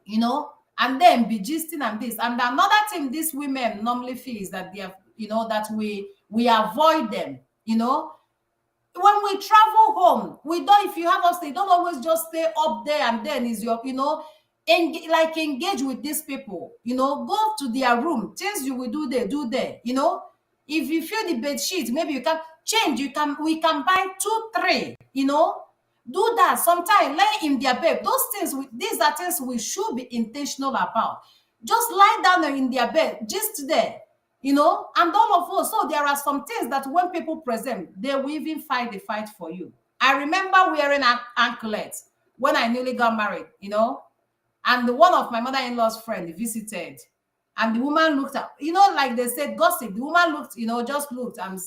A: you know, and then be gisting and this. And another thing these women normally feel is that they have, that we avoid them, when we travel home, we don't, if you have us, they don't always just stay up there and then is your, engage with these people, go to their room. Things you will do there, do there, if you feel the bed sheet, maybe you can change, we can buy two, three, do that. Sometimes lay in their bed. Those things, these are things we should be intentional about. Just lie down there in their bed, just there, and all of us. So there are some things that when people present, they will even fight the fight for you. I remember wearing anklets when I newly got married, and one of my mother-in-law's friend visited, and the woman looked at, like they said, gossip. The woman looked, just looked and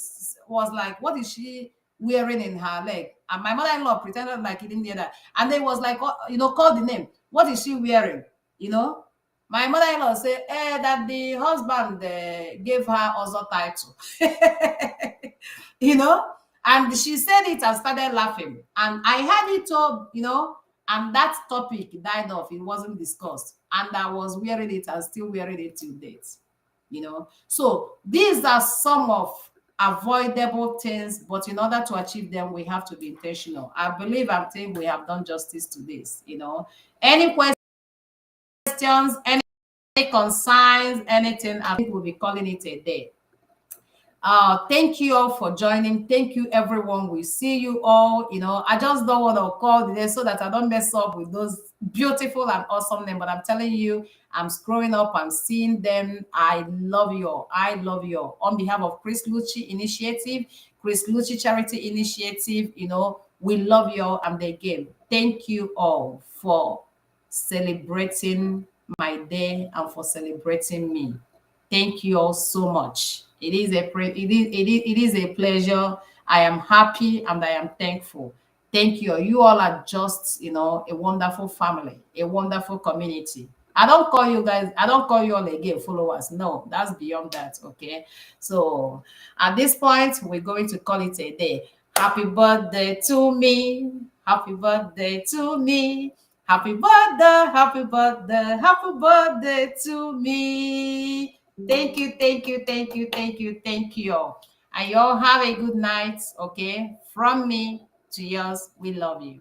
A: was like, what is she wearing in her leg? And my mother-in-law pretended like he didn't hear that. And they was like, called the name. What is she wearing? My mother-in-law said, that the husband gave her also title. you know, and she said it and started laughing. And I had it all, and that topic died off. It wasn't discussed. And I was wearing it and still wearing it till date. So these are some of avoidable things, but in order to achieve them, we have to be intentional. I believe and think we have done justice to this. Any questions, any concerns, anything, I think we'll be calling it a day. Thank you all for joining. Thank you, everyone. We see you all. I just don't want to call today so that I don't mess up with those beautiful and awesome names. But I'm telling you, I'm scrolling up, I'm seeing them. I love you all. I love you all. On behalf of Chris Lucci Initiative, Chris Lucci Charity Initiative, we love you all. And again, thank you all for celebrating my day and for celebrating me. Thank you all so much. It is a pleasure. I am happy and I am thankful. Thank you. You all are just, a wonderful family, a wonderful community. I don't call you guys, I don't call you all again followers. No, that's beyond that. Okay. So at this point, we're going to call it a day. Happy birthday to me. Happy birthday to me. Happy birthday, happy birthday, happy birthday to me. Thank you, thank you, thank you, thank you, thank you all. And you all have a good night, okay? From me to yours, we love you.